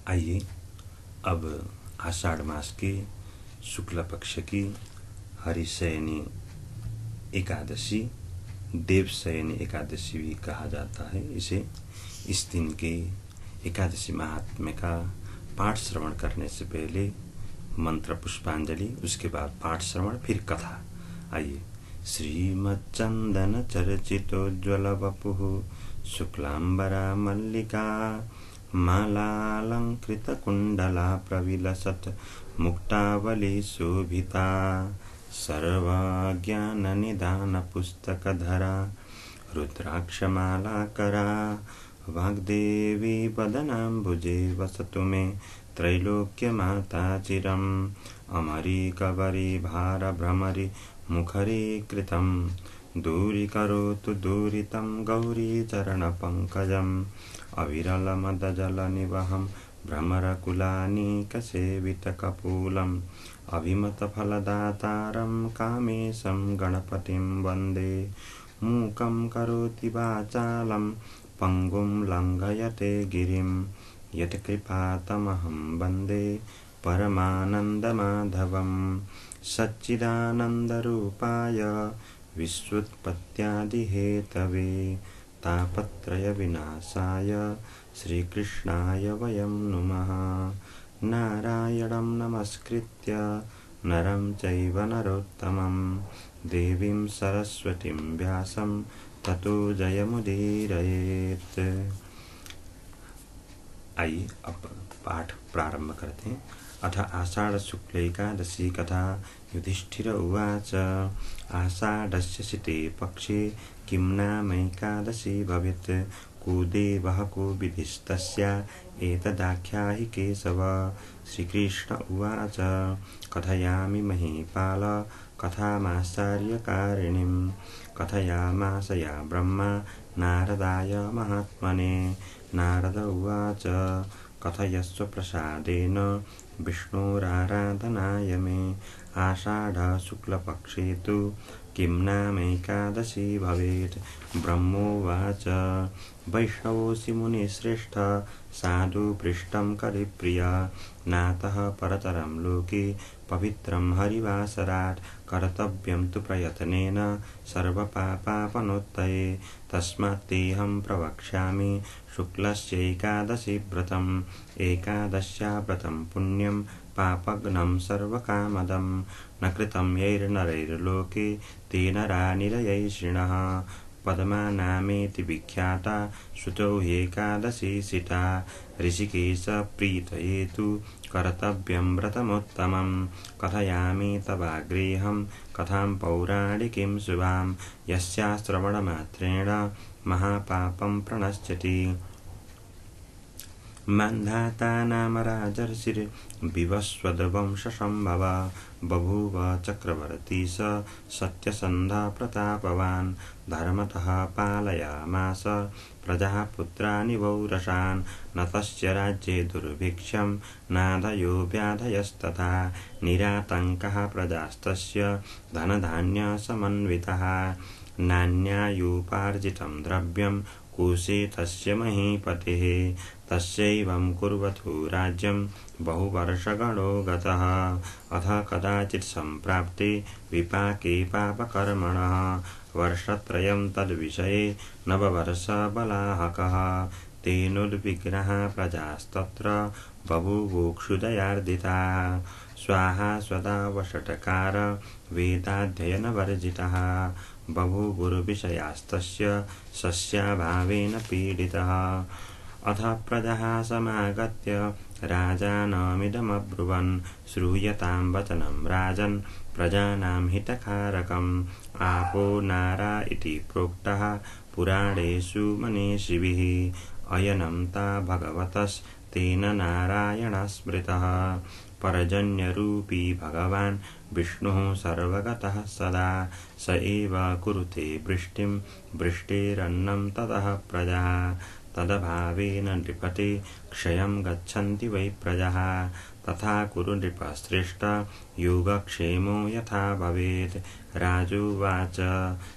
आइए अब आषाढ़ मास के शुक्ल पक्ष की हरिशयनी एकादशी, देवशयनी एकादशी भी कहा जाता है इसे। इस दिन के एकादशी महात्म्य का पाठ श्रवण करने से पहले मंत्र पुष्पांजलि, उसके बाद पाठ श्रवण, फिर कथा। आइए। श्रीमच्चंदन चर्चितोज्ज्वल वपुः शुक्लांबरा मल्लिका मालालंकृत कुंडला प्रविलसत् मुक्तावली शोभिता सर्वज्ञान निदान पुस्तकधरा रुद्राक्षमालाकरा वाग्देवी वदनाम्बुजे वसतु मे त्रैलोक्य माता चिरम् अमरी कबरी भार भ्रमरी मुखरी कृतं दूरीकरोतु दूरितं गौरी चरण पंकजम् अविरलमदजलनिवहं भ्रमरकुलानीकसेवितकपूलम् अभिमतफलदातारं कामेशं गणपतिं वन्दे। मूकं करोति वाचालं पङ्गुं लङ्घयते गिरिं यत्कृपातमहं वन्दे परमानन्दमाधवं। सच्चिदानन्दरूपाय विश्वोत्पत्त्यादिहेतवे तापत्रयविनाशाय श्रीकृष्णाय वयं नुमः। नारायणं नमस्कृत्य नरं चैव नरोत्तमं देवीं सरस्वतीं व्यासं ततो जयमुदीरयेत्। आइए अब पाठ प्रारंभ करते हैं। अथ आषाढ़ शुक्ल एकादशी कथा। युधिष्ठिर उवाच आषाढ़स्य शिते पक्षे किं नामैकादशी भवेत् को देवः को विधिस्तस्या एतदाख्याहि केशव। श्रीकृष्ण उवाच कथयामि महीपाल कथामाश्चर्यकारिणीं कथयामास या ब्रह्मा नारदाय महात्मने। नारद उवाच कथयस्व प्रसादेन विष्णोराराधनाय मे आषाढ़ शुक्लपक्षे तु किं नामैकादशी भवेत्। ब्रह्मोवाच वैष्णवोऽसि मुनिश्रेष्ठ साधु पृष्ठं करिप्रिय नातः परतरं लोके पवित्रं हरिवासरात् कर्तव्यं तु प्रयत्नेन सर्वपापापनोत्तये। तस्मात्तेऽहं प्रवक्ष्यामि शुक्लस्यैकादशी व्रतम्। एकादश्या व्रतं पुण्यं पापघ्नं सर्वकामदं न कृतं यैर्नरैर्लोके ते नरा निरयैषिणः। पद्मा नामेति विख्याता श्रुतौ ह्येकादशी सिता ऋषिकेश प्रीतये तु कर्तव्यं व्रतमुत्तमं। कथयामि तवाग्रेहं कथां पौराणिकीं शुभां यस्या श्रवणमात्रेण महापापं प्रणश्यति। मान्धाता नाम राजर्षिर्विवस्वद्वंशसम्भव बभूव चक्रवर्ती स सत्यसन्धा प्रतापवान्। धर्मतः पालयामास प्रजाः पुत्राणि वौरसान् न तस्य राज्ये दुर्भिक्षं नादयो व्याधयस्तथा निरातङ्कः प्रजास्तस्य धनधान्यसमन्वितः। नान्यायोपार्जितं द्रव्यं कोशे तस्य महीपतेः तस्यैवं कुर्वतु राज्यं बहुवर्षगणो गतः। अथ कदाचित् सम्प्राप्ते विपाके पापकर्मणः वर्षत्रयं तद्विषये नववर्षबलाहकः। तेनोद्विग्नः प्रजास्तत्र बभूवुक्षुदयार्दिताः। स्वाहा स्वधा वषट्कार वेदाध्ययनवर्जितः बभूवुर्विषयास्तस्य सस्याभावेन पीडितः। अथ प्रजाः समागत्य राजानमिदमब्रुवन् श्रूयतां वचनं राजन् प्रजानां हितकारकम्। आपो नारा इति प्रोक्तः पुराणेषु मनीषिभिः अयनं ता भगवतस्तेन नारायणः स्मृतः। पर्जन्यरूपी भगवान् विष्णुः सर्वगतः सदा स एव कुरुते वृष्टिं वृष्टेरन्नं ततः प्रजाः तदभावेन नृपते क्षयं गच्छन्ति वै प्रजाः। तथा कुरु नृपश्रेष्ठ योगक्षेमो यथा भवेत्। राजोवाच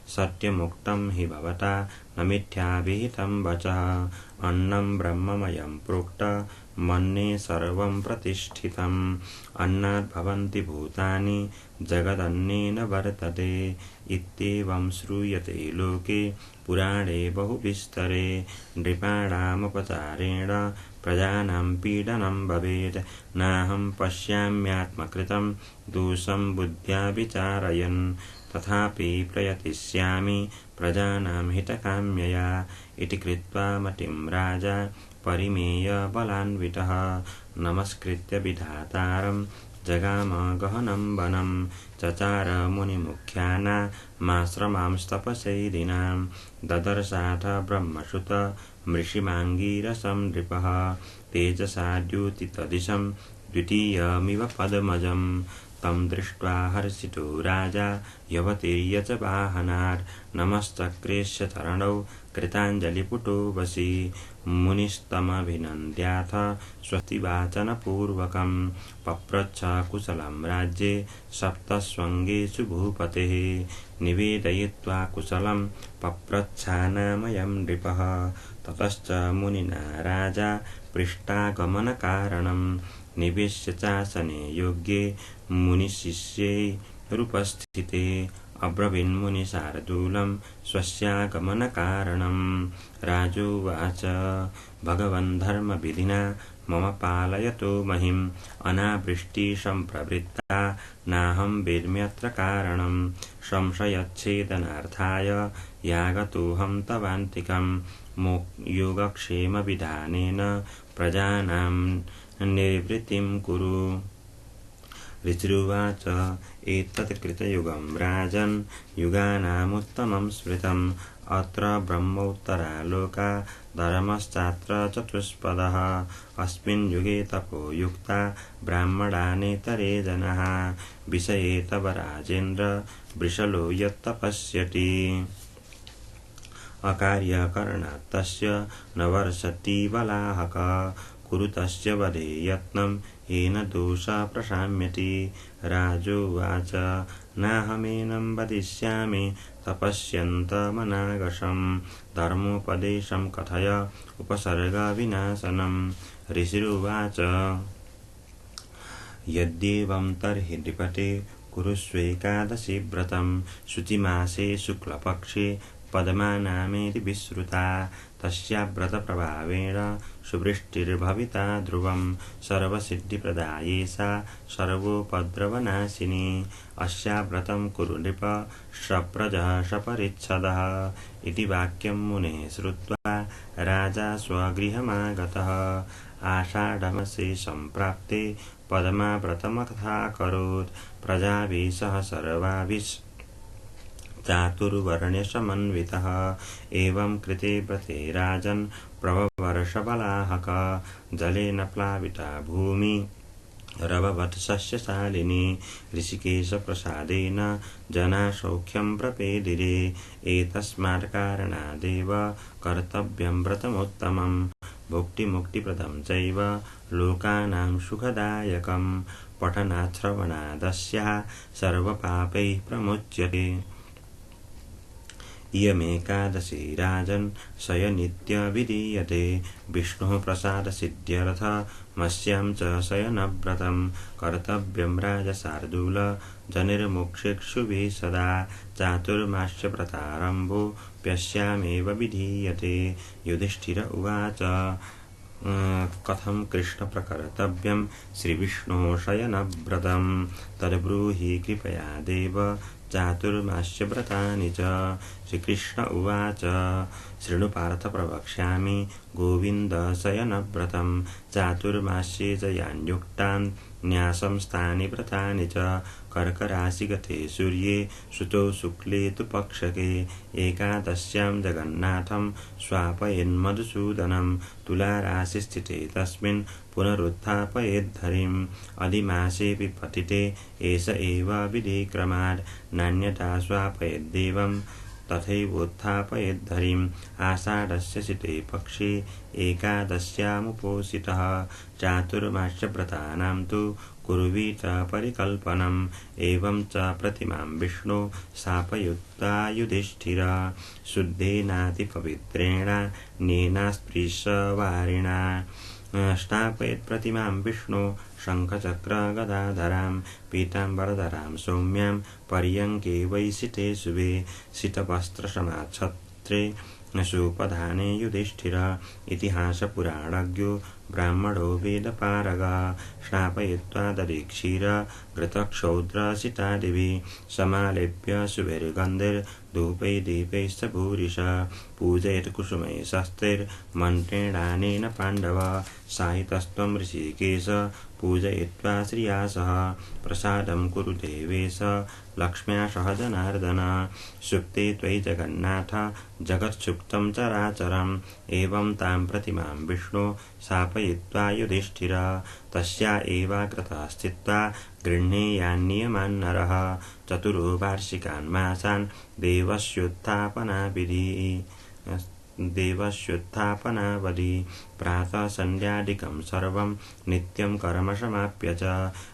सत्यमुक्तं हि भवता न मिथ्याभिहितं वचः अन्नं ब्रह्ममयं प्रोक्त मन्ये सर्वं प्रतिष्ठितम् अन्नात् भवन्ति भूतानि जगदन्नेन वर्तते इत्येवं श्रूयते लोके पुराणे बहुविस्तरे नृपाणामुपचारेण प्रजानां पीडनं भवेत् नाहं पश्याम्यात्मकृतं दोषं बुद्ध्या विचारयन् तथापि प्रयतिष्यामि प्रजानां हितकाम्यया इति कृत्वा मतिं राजा परिमेय बलान्वितः नमस्कृत्य विधातारं जगाम गहनं वनं चचार मुनिमुख्यानामाश्रमांस्तपसैदिनां ददर्शाथ ब्रह्मसुत मृषिमाङ्गीरसं नृपः तेजसा द्योतितदिशं द्वितीयमिव पद्मजं तं दृष्ट्वा हर्षितो राजा यवतीर्य च वाहनात् नमश्चक्रेश्य चरणौ कृताञ्जलिपुटो वशी मुनिस्तमभिनन्द्याथ स्वस्तिवाचनपूर्वकं पप्रच्छ कुशलं राज्ये सप्तस्वङ्गेषु भूपतेः निवेदयित्वा कुशलं पप्रच्छानामयं नृपः ततश्च मुनिना राजा पृष्ठागमनकारणं निवेश्य चासने योग्ये मुनिशिष्यैरुपस्थिते अब्रवीन्मुनिशार्दूलं स्वस्यागमनकारणं राजोवाच भगवन् धर्मविधिना मम पालयतो महिम् अनावृष्टिसम्प्रवृत्ता नाहं वेद्म्यत्र कारणं संशयच्छेदनार्थाय यागतोऽहं तवान्तिकं योगक्षेमविधानेन प्रजानां निर्वृत्तिं कुरु ऋचिरुवाच एतत् कृतयुगं राजन् युगानामुत्तमं स्मृतम् अत्र ब्रह्मोत्तरालोका धर्मश्चात्र चतुष्पदः अस्मिन् युगे तपोयुक्ता ब्राह्मणानेतरे जनाः विषये तव राजेन्द्र वृषलो यत्तपस्यति अकार्यकरणात् तस्य न वर्षति बलाहक कुरु तस्य वधे यत्नं येन दोषः प्रशाम्यति राजोवाच नाहमेनं वदिष्यामि तपस्यन्तमनागशं धर्मोपदेशं कथय उपसर्गविनाशनं ऋषिरुवाच यद्येवं तर्हि नृपते कुरुष्वेकादशी व्रतं शुचिमासे शुक्लपक्षे पद्मानामेति विश्रुता तस्या व्रतप्रभावेण सुवृष्टिर्भविता ध्रुवं सर्वसिद्धिप्रदाये सा सर्वोपद्रवनाशिनी अस्या व्रतं कुरु नृप सप्रजः सपरिच्छदः इति वाक्यं मुनेः श्रुत्वा राजा स्वगृहमागतः आषाढमासे सम्प्राप्ते पद्मा व्रतमकथाकरोत् प्रजाभिः सह सर्वाभिः चातुर्वर्ण्यसमन्वितः एवं कृते व्रते राजन् प्रववर्षबलाहक जलेन प्लाविता भूमि रववत् सस्यशालिनी ऋषिकेशप्रसादेन जना सौख्यं प्रपेदिरे एतस्मात् कारणादेव कर्तव्यं व्रतमुत्तमं भुक्तिमुक्तिप्रदं चैव लोकानां सुखदायकं पठनात् श्रवणादस्याः सर्वपापैः प्रमुच्यते इयमेकादशी राजन् शयनित्यभिधीयते विष्णुः प्रसादसिद्ध्यर्थमस्यां च शयनव्रतं कर्तव्यं राजशार्दूल जनिर्मुक्षिक्षुभिः सदा चातुर्मास्यव्रतारम्भोऽप्यस्यामेव विधीयते युधिष्ठिर उवाच कथं कृष्णप्रकर्तव्यं श्रीविष्णोः शयनव्रतं तद्ब्रूहि कृपया देव चातुर्मास्यव्रतानि च श्रीकृष्ण उवाच शृणु पार्थ प्रवक्ष्यामि गोविन्द शयनव्रतं चातुर्मास्ये च यान्युक्तान् न्यासंस्थानि व्रतानि च कर्कराशिगते सूर्ये सुतो शुक्ले तु पक्षके एकादश्यां जगन्नाथं स्वापयन्मधुसूदनं तुलाराशिस्थिते तस्मिन् पुनरुत्थापयेद्धरिम् अधिमासेऽपि पतिते एष एव विधिक्रमात् नान्यथा स्वापयेद्देवं तथैवोत्थापयेद्धरिम् आषाढस्य शिते पक्षे एकादश्यामुपोषितः चातुर्मास्यव्रतानां तु कुर्वीत परिकल्पनम् एवं च प्रतिमां विष्णु शापयुक्ता युधिष्ठिर शुद्धेनातिपवित्रेण नेनास्पृशवारिणा स्थापयेत् प्रतिमां विष्णु शङ्खचक्रगदाधरां पीताम्बरधरां सौम्यां पर्यङ्के वैसिते शुभे सितवस्त्रसमाच्छत्रे सुपधाने युधिष्ठिर इतिहासपुराणज्ञो ब्राह्मणो वेदपारगः स्नापयित्वा दधिक्षीर घृतक्षौद्रसितादिभिः समालेप्य शुभिर्गन्धैर्धूपैः दीपैश्च भूरिशः पूजयेत् कुसुमैः शस्त्रैर्मन्त्रेणानेन पाण्डव साहितस्त्वं ऋषिकेश पूजयित्वा श्रिया सह प्रसादं कुरु देवेश लक्ष्म्या सह जनार्दन सुप्ते त्वयि जगन्नाथ जगत्सुप्तं चराचरम् एवं तां प्रतिमां विष्णु स्थापयित्वा युधिष्ठिर तस्या एवाग्रतः स्थित्वा गृह्णेयान्नियमान् नरः चतुरो वार्षिकान् मासान् देवस्योत्थापनावधि प्रातः सन्ध्यादिकं सर्वं नित्यं कर्म समाप्य च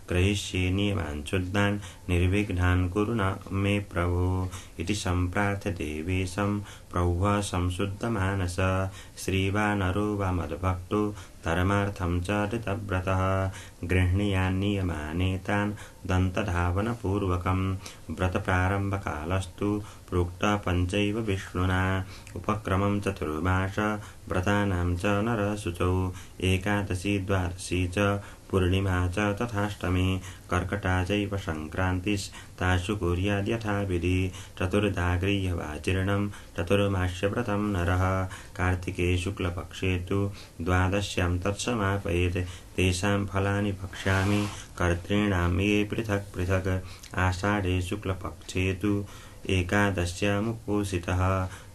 ग्रहीष्ये नियमान् शुद्धान् निर्विघ्नान् कुरु न मे प्रभो इति सम्प्रार्थ्य देवेशं प्रभुः संशुद्धमानस श्रीवानरो वा मद्भक्तो धर्मार्थं च ऋतव्रतः गृह्णीयान्नियमानेतान् दन्तधावनपूर्वकं व्रतप्रारम्भकालस्तु प्रोक्तः पञ्चैव विष्णुना उपक्रमं चतुर्मास व्रतानां च नरशुचौ एकादशी द्वादशी च पूर्णिमा च तथाष्टमी कर्कटा चैव संक्रान्तिस्तासु कुर्याद् यथाविधि चतुर्धा गृह्यवाचीर्णं चतुर्मास्यव्रतं नरः कार्तिके शुक्लपक्षे तु द्वादश्यां तत्समापयेत् तेषां फलानि भक्ष्यामि कर्तॄणां ये पृथक् पृथक् आषाढे शुक्लपक्षे तु एकादश्यामुपोषितः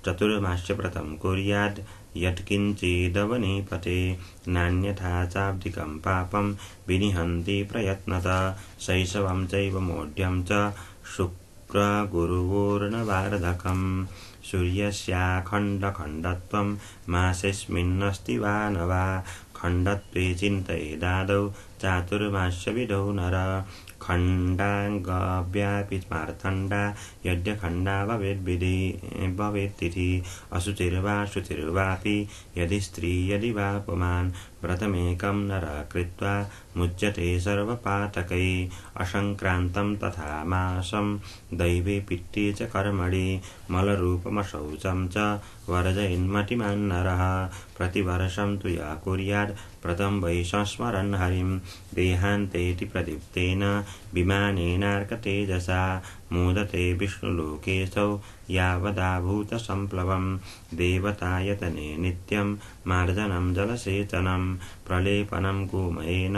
चतुर्मास्यव्रतं कुर्याद् यत्किञ्चिदवनीपते नान्यथा चाब्धिकं पापं विनिहन्ति प्रयत्नतः शैशवं चैव मौढ्यं च शुक्रगुरुवोर्णवार्धकम् सूर्यस्याखण्डखण्डत्वं मासेऽस्मिन्नस्ति वा न वा खण्डत्वे चिन्तयेदादौ चातुर्मास्यविधौ नर खण्डाङ्गव्यापि मार्तण्डा यद्यखण्डा भवेत्तिथि अशुचिर्वा शुचिर्वापि यदि स्त्री यदि वा पुमान् व्रतमेकं नर कृत्वा मुच्यते सर्वपातकैः असङ्क्रान्तं तथा मासं दैवे पित्ते च कर्मणि मलरूपमशौचं च वर्जयन्मतिमान् नरः प्रतिवर्षं तु या कुर्यात् व्रतं वै संस्मरन् हरिं देहान्तेति प्रदीप्तेन विमानेनार्कतेजसा मोदते विष्णुलोकेशौ यावदाभूतसम्प्लवं देवतायतने नित्यं मार्जनं जलसेचनं प्रलेपनं गोमयेन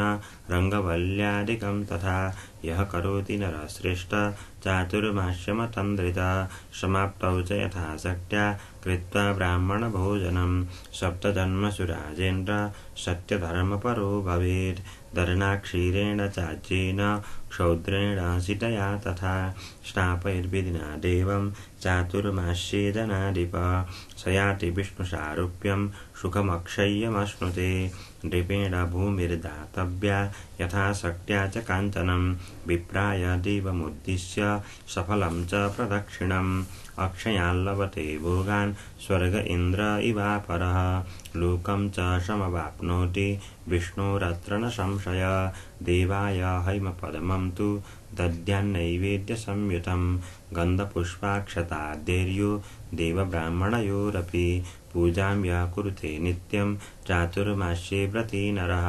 रङ्गवल्ल्यादिकं तथा यः करोति नरश्रेष्ठ चातुर्मास्यमतन्द्रित समाप्तौ च यथाशक्त्या कृत्वा ब्राह्मणभोजनं सप्तजन्मसु राजेन्द्र सत्यधर्मपरो भवेत् दर्णाक्षीरेण चाज्येन क्षौद्रेण सितया तथा स्नापयद्विधिना देवं चातुर्मास्ये जनाधिप सयाति विष्णुसारूप्यं सुखमक्षय्यमश्नुते नृपेण भूमिर्दातव्या यथाशक्त्या च काञ्चनं विप्राय देवमुद्दिश्य सफलं च प्रदक्षिणम् अक्षयाल्लभते भोगान् स्वर्ग इन्द्र इवापरः लोकं च समवाप्नोति विष्णोरत्र न संशय देवाय हैमपद्मं तु दद्यान्नैवेद्यसंयुतं गन्धपुष्पाक्षताद्यैर्यो देवब्राह्मणयोरपि पूजां यः कुरुते नित्यं चातुर्मास्ये व्रती नरः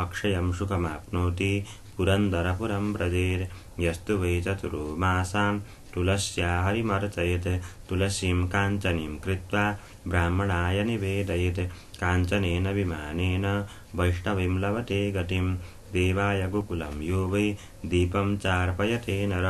अक्षयं सुखमाप्नोति पुरन्दरपुरं व्रजेत् यस्तु वै चतुरो मासान् तुलस्या हरिमर्चयेत् तुलसीं काञ्चनीं कृत्वा ब्राह्मणाय निवेदयेत् काञ्चनेन विमानेन वैष्णवीं लभते गतिं देवाय गोकुलं यो वै दीपं चार्पयते नर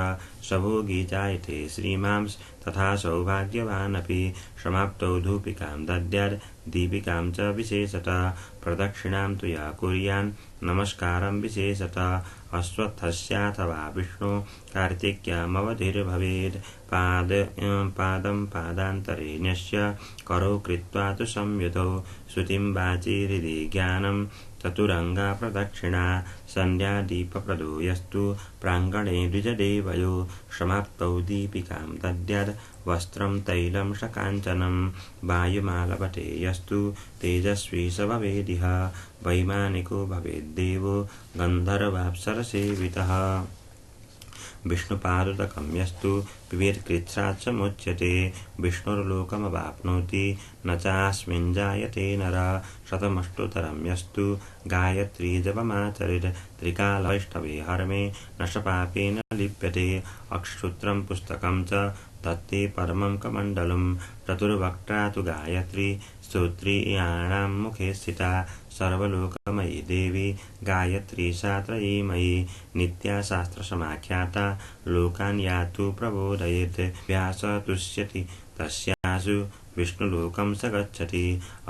सभोगी जायते श्रीमांस तथा सौभाग्यवानपि समाप्तौ धूपिकां दद्यात् दीपिकां च विशेषतः प्रदक्षिणां तु या कुर्यान् नमस्कारं विशेषतः अश्वत्थस्याथवा विष्णु कार्तिक्यामवधिर्भवेत् पादं पादान्तरेण्यस्य करौ कृत्वा तु संयुतौ श्रुतिं वाचि हृदि ज्ञानं चतुरङ्गा प्रदक्षिणा सन्ध्यादीपप्रदो यस्तु प्राङ्गणे द्विजदेवयो समाप्तौ दीपिकां दद्यात् वस्त्रं तैलं स काञ्चनं वायुमालभते यस्तु तेजस्वी स भवेदिह वैमानिको भवेद्देवो गन्धर्वाप्सरसेवितः विष्णुपादुदकं यस्तु पिबेत्कृच्छ्रात् समुच्यते विष्णुर्लोकमवाप्नोति न चास्मिन् जायते नरः शतमष्टोत्तरं यस्तु गायत्री जपमाचरेत् त्रिकालवैष्णवे हरमे न स पापेन लिप्यते अक्षसूत्रं पुस्तकं च तत्ते परमं कमण्डलम् चतुर्वक्त्रा तु गायत्री स्तोत्रीयाणां मुखे स्थिता सर्वलोकमयी देवी गायत्री सा त्रयीमयी नित्या शास्त्रसमाख्याता लोकान् यातु प्रबोधयेत् व्यास तुष्यति तस्यासु विष्णुलोकं स गच्छति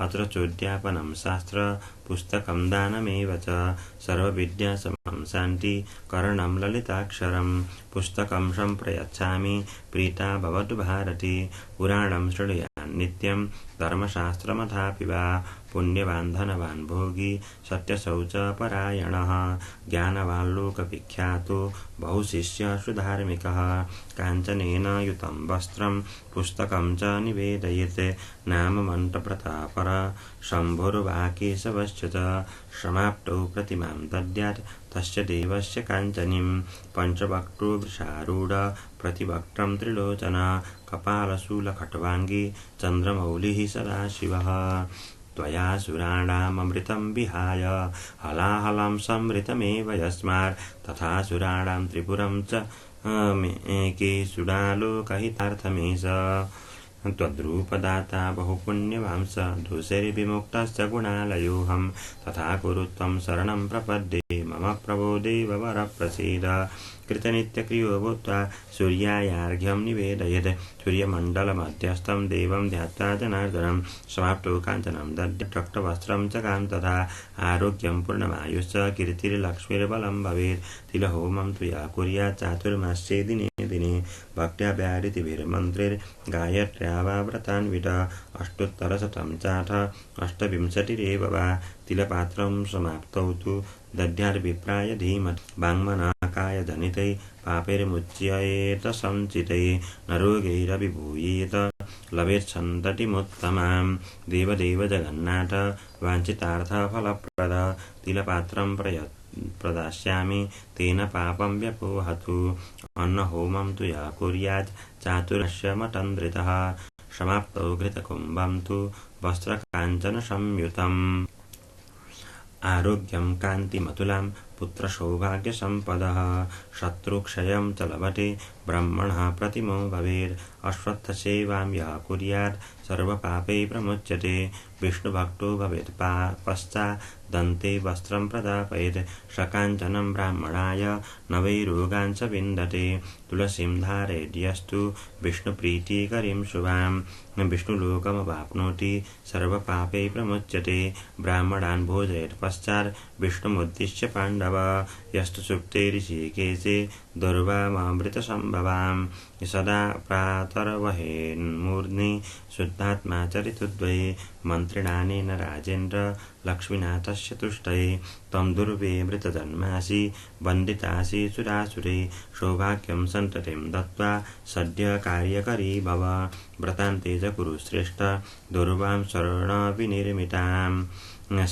अत्र चोद्यापनं शास्त्र पुस्तकं दानमेव च सर्वविद्या समं शान्ति करणं ललिताक्षरं पुस्तकं सम्प्रयच्छामि प्रीता भवतु भारती पुराणं शृणुयान् नित्यं धर्मशास्त्रमथापि वा पुण्यवान् धनवान् भोगी सत्यशौचपरायणः ज्ञानवान् लोकविख्यातो बहुशिष्यसु धार्मिकः काञ्चनेन युतं वस्त्रं पुस्तकं च निवेदयेत् नाम मन्त्रप्रतापर शम्भुर्वाकेशवश्च च समाप्तौ प्रतिमां दद्यात् तस्य देवस्य काञ्चनीं पञ्चवक्त्रो वृषारूढ प्रतिवक्त्रं त्रिलोचन कपालशूलखट्वाङ्गी चन्द्रमौलिः सदाशिवः त्वया सुराणाममृतं विहाय हलाहलं समृतमेव यस्मात् तथा सुराणां त्रिपुरं च मेके सुरालोकहितार्थमेष त्वद्रूपदाता बहुपुण्यवांस दोषैर्विमुक्तश्च गुणालयोऽहं तथा कुरु त्वं शरणं प्रपद्ये मम प्रभो देववरप्रसीद कृतनित्यक्रियो भूत्वा सूर्यायार्घ्यं निवेदयेत् सूर्यमण्डलमध्यस्थं देवं ध्यात्वा जनार्दनं समाप्तो काञ्चनं दद्यात् रक्तवस्त्रं च कां तथा आरोग्यं पूर्णमायुश्च कीर्तिर्लक्ष्मीर्बलं भवेत् तिलहोमं त्वया कुर्यात् चातुर्मास्ये दिने दिने भक्त्या व्याहृतिभिर्मन्त्रैर्गायत्र्या वा व्रतान्वित अष्टोत्तरशतं चाथ अष्टविंशतिरेव वा तिलपात्रं समाप्तौ तु दद्याद्विप्राय धीमहि वाङ्मनकाय जनितै पापैर्मुच्येत सञ्चितै न रोगैरभिभूयेत लभेत्सन्ततिमुत्तमां देवदेव जगन्नाथ वाञ्छितार्थफलप्रद तिलपात्रं प्रदास्यामि तेन पापं व्यपोहतु अन्नहोमं तु या कुर्यात् चातुर्मास्यमतन्द्रितः समाप्तौ घृतकुम्भं तु वस्त्रकाञ्चनसंयुतम् आरोग्यं कान्तिमतुलां पुत्रसौभाग्यसम्पदः शत्रुक्षयं च लभते ब्रह्मणः प्रतिमो भवेत् अश्वत्थसेवां यः कुर्यात् सर्वपापैः प्रमुच्यते विष्णुभक्तो भवेत् पश्चात् दन्ते वस्त्रं प्रदापयेत् सकाञ्चनं ब्राह्मणाय नवैरोगान् च विन्दते तुलसीं धारयेद्यस्तु विष्णुप्रीतिकरीं शुभां विष्णुलोकमवाप्नोति सर्वपापैः प्रमुच्यते ब्राह्मणान् भोजयेत् पश्चात् विष्णुमुद्दिश्य पाण्डव यस्तु सुप्ते ऋषिकेशे दुर्वामृतसम्भवां सदा प्रातर्वहेन्मूर्ध्नि शुद्धात्मा चरितुद्वये मन्त्रिणानेन राजेन्द्र लक्ष्मीनाथस्य तुष्टये त्वं दुर्वेमृतजन्मासि वन्दितासि सुरासुरे सौभाग्यं सन्ततिं दत्त्वा सद्य कार्यकरी भव व्रतान्ते च कुरु श्रेष्ठ दुर्वां शरणविनिर्मिताम्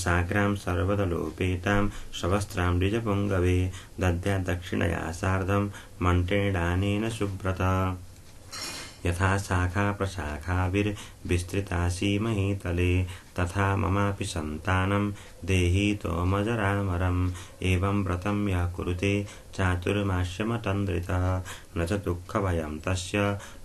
साग्रां सर्वदलोपेतां सवस्त्रां द्विजपुङ्गवे दद्यात् दक्षिणया सार्धं मन्त्रेणानेन सुव्रत यथा शाखा प्रशाखाभिर्विस्तृतासि महीतले तथा ममापि सन्तानं देहि त्वमजरामरम् एवं व्रतं यः कुरुते चातुर्मास्यमतन्द्रितः न च दुःखभयं तस्य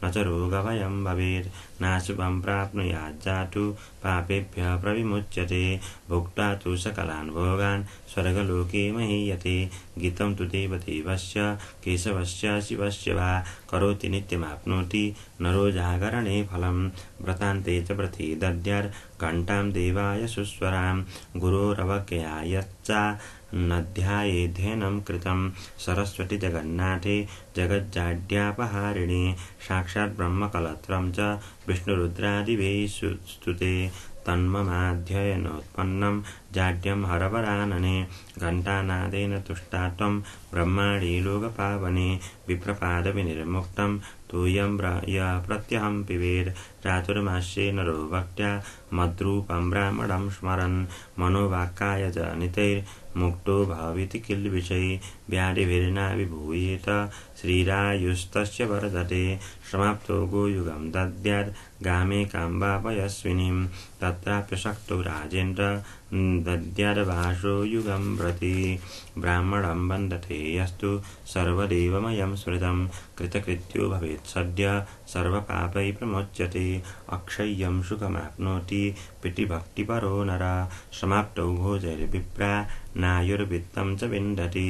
न च रोगभयं भवेत् नाशुभं प्राप्नुयात् जातु पापेभ्यः प्रविमुच्यते भुक्त्वा तु सकलान् भोगान् स्वर्गलोके महीयते गीतं तु देवदेवस्य केशवस्य शिवस्य वा करोति नित्यमाप्नोति नरो जागरणे फलं व्रतान्ते च व्रते दद्यात् घण्टां देवाय सुस्वरां गुरोरवज्ञायच्चा नध्यायेध्ययनं कृतं सरस्वती जगन्नाथे जगज्जाड्यापहारिणे साक्षात् ब्रह्मकलत्रं च विष्णुरुद्रादिभिः स्तुते तन्ममाध्ययनोत्पन्नं जाड्यं हरवरानने घण्टानादेन तुष्टा त्वं ब्रह्माणि लोकपावने विप्रपादविनिर्मुक्तं तूयं प्रत्यहं पिबेत् चातुर्मास्ये नरो भक्त्या मद्रूपं ब्राह्मणं स्मरन् मनोवाक्काय च नितैर्मुक्तो भविति किल्बिषै व्याधिभिर्ना विभूयेत श्रीरायुस्तस्य वर्धते समाप्तो गोयुगं दद्यात् गामे काम्बापयस्विनीं तत्राप्यशक्तो राजेन्द्र दद्याद्वासो युगं प्रति ब्राह्मणं वन्दते यस्तु सर्वदेवमयं स्मृतं कृतकृत्यो भवेत् सद्य सर्वपापै प्रमोच्यते अक्षय्यं सुखमाप्नोति प्रीतिभक्तिपरो नर समाप्तौ भोजैर्विप्रा नायुर्वित्तं च विन्दति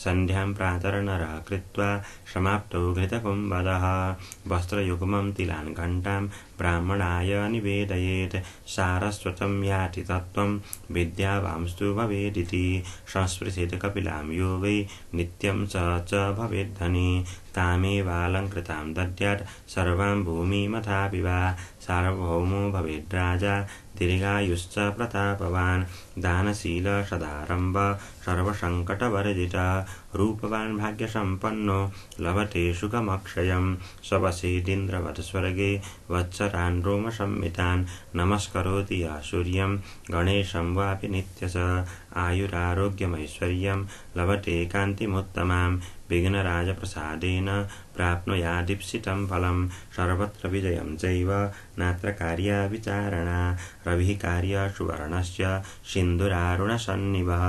सन्ध्यां प्रातर्नरः कृत्वा समाप्तौ घृतकुम्भदः वस्त्रयुग्मं तिलान् घण्टां ब्राह्मणाय निवेदयेत् सारस्वतं याति तत्त्वं विद्यावांस्तु भवेदिति संस्पृशेत् कपिलां यो वै नित्यं च भवेद्धनी तामेवालङ्कृतां दद्यात् सर्वां भूमिमथापि वा सार्वभौमो भवेद्राजा दीर्घायुश्च प्रतापवान् दानशील सदारम्भ सर्वसङ्कटवर्जित रूपवान् भाग्यसम्पन्नो लभते सुखमक्षयं स्ववसेदिन्द्रवत् स्वर्गे वत्सरान् रोमसंमितान् नमस्करोति यः सूर्यं गणेशं वापि नित्यश आयुरारोग्यमैश्वर्यं लभते कान्तिमुत्तमां विघ्नराजप्रसादेन प्राप्नुयादीप्सितं फलं सर्वत्र विजयं चैव नात्र कार्या विचारणा रविः कार्य सुवर्णस्य सिन्धुरारुणसन्निभः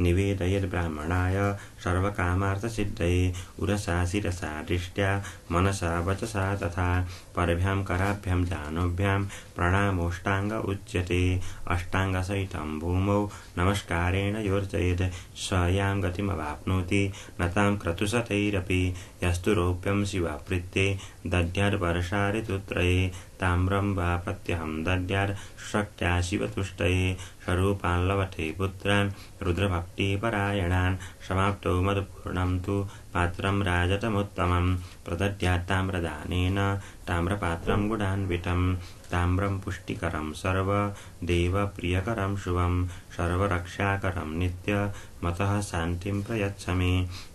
निवेदयेद् ब्राह्मणाय सर्वकामार्थसिद्धये उरसा शिरसा दृष्ट्या मनसा वचसा तथा परभ्यां कराभ्यां जानुभ्यां प्रणामोष्टाङ्ग उच्यते अष्टाङ्गसहितं भूमौ नमस्कारेण योर्जयेत् स यां गतिमवाप्नोति न तां क्रतुशतैरपि यस्तु रौप्यं शिवाप्रीत्ये दद्याद् वर्षा ऋतुत्रये ताम्रं वा प्रत्यहं दद्याद् शक्त्या शिवतुष्टये स्वरूपान् लभते पुत्रान् रुद्रभक्तिपरायणान् समाप्तो मधुपूर्णं तु पात्रं राजतमुत्तमं प्रदद्यात् ताम्रदानेन ताम्रपात्रं गुडान्वितं ताम्रं पुष्टिकरं सर्वदेवप्रियकरं शुभं सर्वरक्षाकरं नित्यमतः शान्तिं प्रयच्छ मे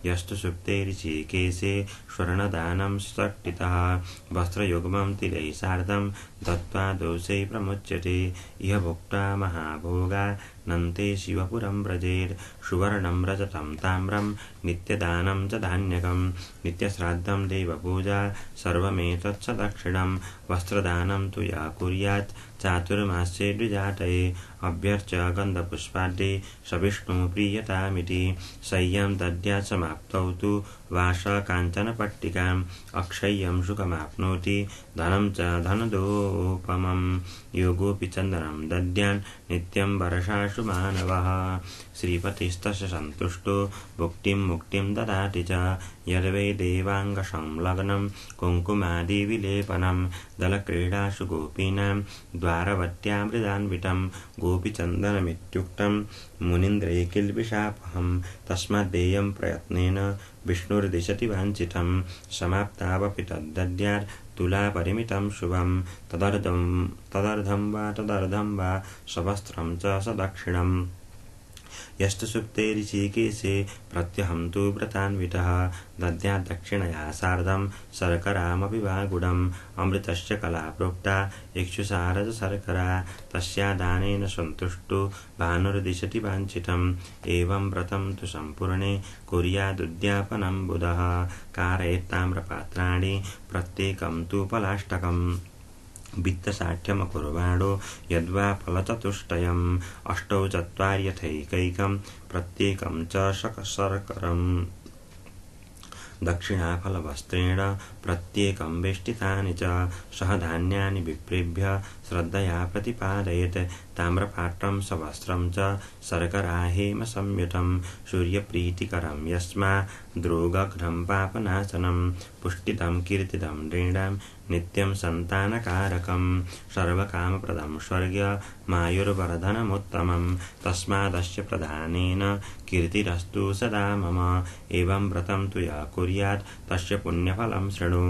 यस्तु सुप्ते ऋषिकेशे स्वर्णदानं सट्टितः वस्त्रयुग्मं तिलैः सार्धं दत्त्वा दोषै प्रमुच्यते इह भुक्त्वा महाभोगा नन्ते शिवपुरं व्रजेत् सुवर्णं रजतं ताम्रं नित्यदानं च धान्यकं नित्यश्राद्धं देवपूजा सर्वमेतत् दक्षिणं वस्त्रदानं तु या कुर्यात् चातुर्मास्ये द्विजातये अभ्यर्च्य गन्धपुष्पाद्ये सविष्णुः प्रीयतामिति शय्यां दद्यात् समाप्तौ तु वास काञ्चनपट्टिकाम् अक्षय्यं सुखमाप्नोति धनं च धनदोपमं योगोऽपि चन्दनं दद्यान् नित्यं वर्षासु मानवः श्रीपतिस्तस्य सन्तुष्टो भुक्तिं मुक्तिं ददाति च यद्वै देवाङ्गसंलग्नं कुङ्कुमादिविलेपनं दलक्रीडासु गोपीनां द्वारवत्यां मृदान्वितं गोपीचन्दनमित्युक्तं मुनीन्द्रैः किल्बिषापहं तस्माद्देयं प्रयत्नेन विष्णुर्दिशति वाञ्छितं समाप्तावपि तद्दद्यात् तुलापरिमितं शुभं तदर्धं वा सवस्त्रं च सदक्षिणम् यस्तु सुप्ते ऋषिकेशे प्रत्यहं तु व्रतान्वितः दद्यात् दक्षिणया सार्धं शर्करामपि वा गुडम् अमृतस्य कला प्रोक्ता इक्षुसारजशर्करा तस्या दानेन सन्तुष्टो भानुर्दिशति वाञ्छितम् एवं व्रतं तु सम्पूर्णे कुर्यादुद्यापनं बुधः कारयेत्ताम्रपात्राणि प्रत्येकं तु पलाष्टकम् वित्तसाठ्यमकुर्वाणो यद्वा फलचतुष्टयम् अष्टौ चत्वार्यथैकैकं प्रत्येकं च शर्करम् दक्षिणाफलवस्त्रेण प्रत्येकं वेष्टितानि च सह धान्यानि विप्रेभ्य श्रद्धया प्रतिपादयेत् ताम्रपात्रं सवस्त्रं च शर्करा हेमसंयुतं सूर्यप्रीतिकरं यस्माद्रोगघ्नं पापनाशनं पुष्टिदं कीर्तिदं नृणां नित्यं सन्तानकारकं सर्वकामप्रदं स्वर्गमायुर्वर्धनमुत्तमं तस्मादस्य प्रधानेन कीर्तिरस्तु सदा मम एवं व्रतं तु यः कुर्यात् तस्य पुण्यफलं शृणु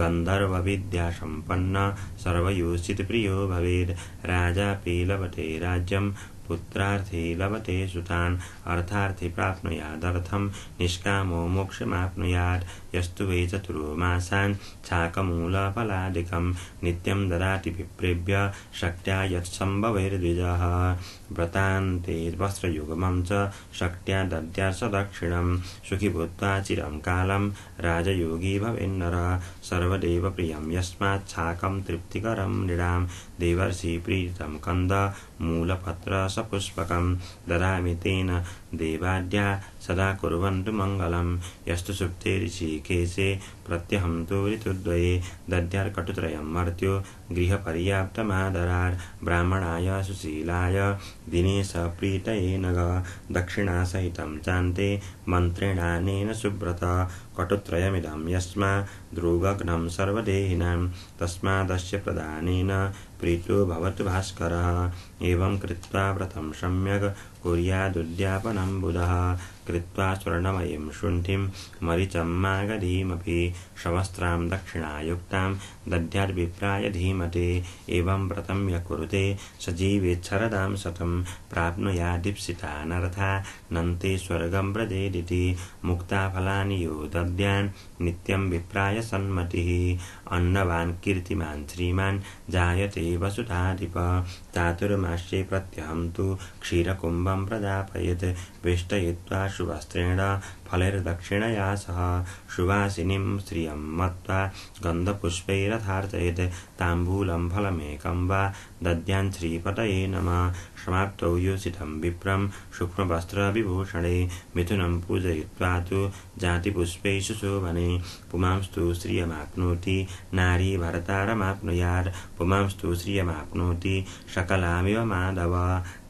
गन्धर्वविद्यासम्पन्न सर्वयोषितप्रियो भवेत् राजा लभते राज्यं पुत्रार्थे लभते सुतान् अर्थार्थे प्राप्नुयादर्थं निष्कामो मोक्षमाप्नुयात् यस्तु वै चतुर्मासान् छाकमूलफलादिकं नित्यं ददाति विप्रेभ्य शक्त्या यत्सम्भवैर्द्विजः व्रतान्ते वस्त्रयुगमं च शक्त्या दद्यात् सदक्षिणं सुखी भूत्वा चिरं कालं राजयोगी भवेन्नरः सर्वदेव प्रियं यस्मात् छाकं तृप्तिकरं नृणां देवर्षि प्रीतं कंद मूलपत्र सपुष्पकं ददामि तेन देवाद्या सदा कुर्वन्तु मङ्गलं यस्तु सुप्ते ऋषिकेशे प्रत्यहं तु ऋतुद्वये दद्यात् कटुत्रयं मर्त्यो गृहपर्याप्तमादरात् ब्राह्मणाय सुशीलाय दिने सप्रीतये नग दक्षिणासहितं चान्ते मन्त्रेणानेन सुव्रत कटुत्रयमिदं यस्मा द्रुगग्नं सर्वदेहिनां तस्मादस्य प्रदानेन प्रीतो भवतु भास्करः एवं कृत्वा व्रतं सम्यक् कुर्यादुद्यापनं बुधः कृत्वा स्वर्णमयीं शुण्ठिं मरीचं मागधीमपि शवस्त्रां दक्षिणायुक्तां दद्याद्विप्राय धीमते एवं व्रतं यः कुरुते स जीवेच्छरदां शतं प्राप्नुयादीप्सितानर्था नन्ते स्वर्गं व्रजेदिति मुक्ता फलानि यो दद्यान् नित्यं विप्राय सन्मतिः अन्नवान् कीर्तिमान् श्रीमान् जायते वसुधाधिप चातुर्मास्ये प्रत्यहं तु क्षीरकुम्भं प्रदापयेत् वेष्टयित्वा शुवस्त्रेण फलैर्दक्षिणया सह सुवासिनीं श्रियं मत्वा गन्धपुष्पैरथार्चयेत् ताम्बूलं फलमेकं वा दद्यान् श्रीपतये नमः समाप्तौ योषितं विप्रं शुक्लवस्त्रविभूषणे मिथुनं पूजयित्वा तु जातिपुष्पैः सुशोभने पुमांस्तु श्रियमाप्नोति नारी भरतारमाप्नुयात् पुमांस्तु श्रियमाप्नोति सकलामिव माधव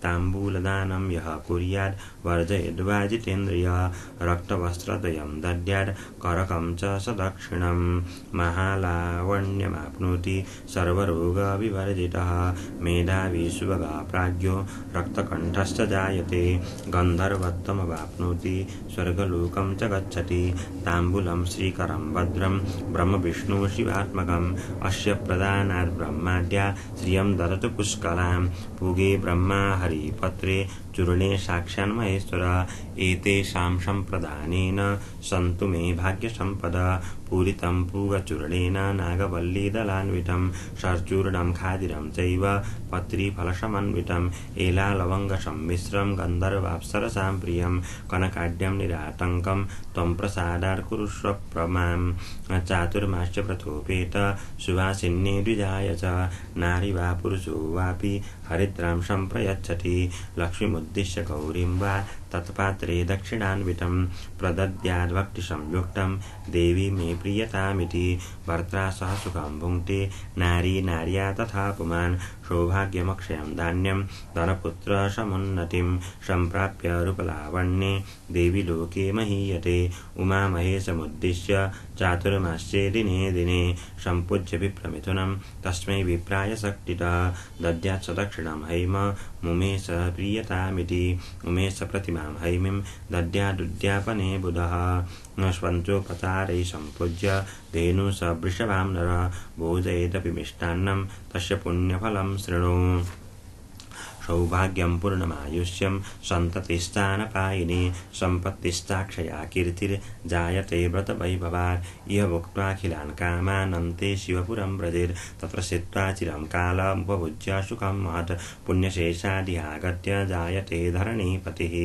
ताम्बूलदानं यः कुर्यात् वर्जयद्वा जितेन्द्रिय रक्तवस्त्रद्वयं दद्यात् करकं च सदक्षिणं महालावण्यमाप्नोति सर्वरोगविवर्जितः मेधावी सुभगा प्राज्ञो रक्तकण्ठश्च जायते गन्धर्वत्वमवाप्नोति स्वर्गलोकं च गच्छति ताम्बूलं श्रीकरं भद्रं ब्रह्मविष्णु शिवात्मकम् अस्य प्रदानात् ब्रह्माद्या श्रियं ददतु पुष्कलां पूगे ब्रह्मा हरिपत्रे चूर्णे साक्षान्महेश्वर एतेषां सम्प्रदानेन सन्तु मे भाग्यसम्पदा पूरितं पूगचूर्णेन नागवल्लीदलान्वितं सर्चूर्णं खादिरं चैव पत्रीफलसमन्वितं एलालवङ्गसम्मिश्रं गन्धर्वाप्सरसां प्रियं कनकाढ्यं निरातङ्कं त्वं प्रसादात् कुरुष्व प्रमां चातुर्मास्य व्रतोपेत सुवासिन्ये द्विजाय च नारी वा पुरुषो वापि हरिद्रां सम्प्रयच्छति लक्ष्मीमुद्दिश्य गौरीं वा तत्पात्रे दक्षिणान्वितं प्रदद्याद्भक्तिसंयुक्तं देवी मे प्रियतामिति भर्त्रा सह सुखं भुङ्क्ते नारी नार्या तथा पुमान् सौभाग्यमक्षयं धान्यं धनपुत्र समुन्नतिं सम्प्राप्य रूपलावण्ये देवी लोके महीयते उमामहेशमुद्दिश्य चातुर्मास्ये दिने दिने सम्पूज्य विप्रमिथुनं तस्मै विप्राय शक्तितः दद्यात् सदक्षिणं हैम मुमेश प्रियतामिति उमेश प्रतिमां हैमीं दद्यादुद्यापने बुधः स्वञ्चोपचारैः सम्पूज्य धेनु स वृषभां नर भोजयेदपि मिष्टान्नं तस्य पुण्यफलं शृणु सौभाग्यं पूर्णमायुष्यं सन्ततिश्चानपायिनी सम्पत्तिश्चाक्षया कीर्तिर्जायते व्रतवैभवात् इह भुक्त्वाखिलान् कामानन्ते शिवपुरं व्रजेत् तत्र स्थित्वा चिरं कालमुपभुज्य सुखं महत् पुण्यशेषादिहागत्य जायते धरणीपतिः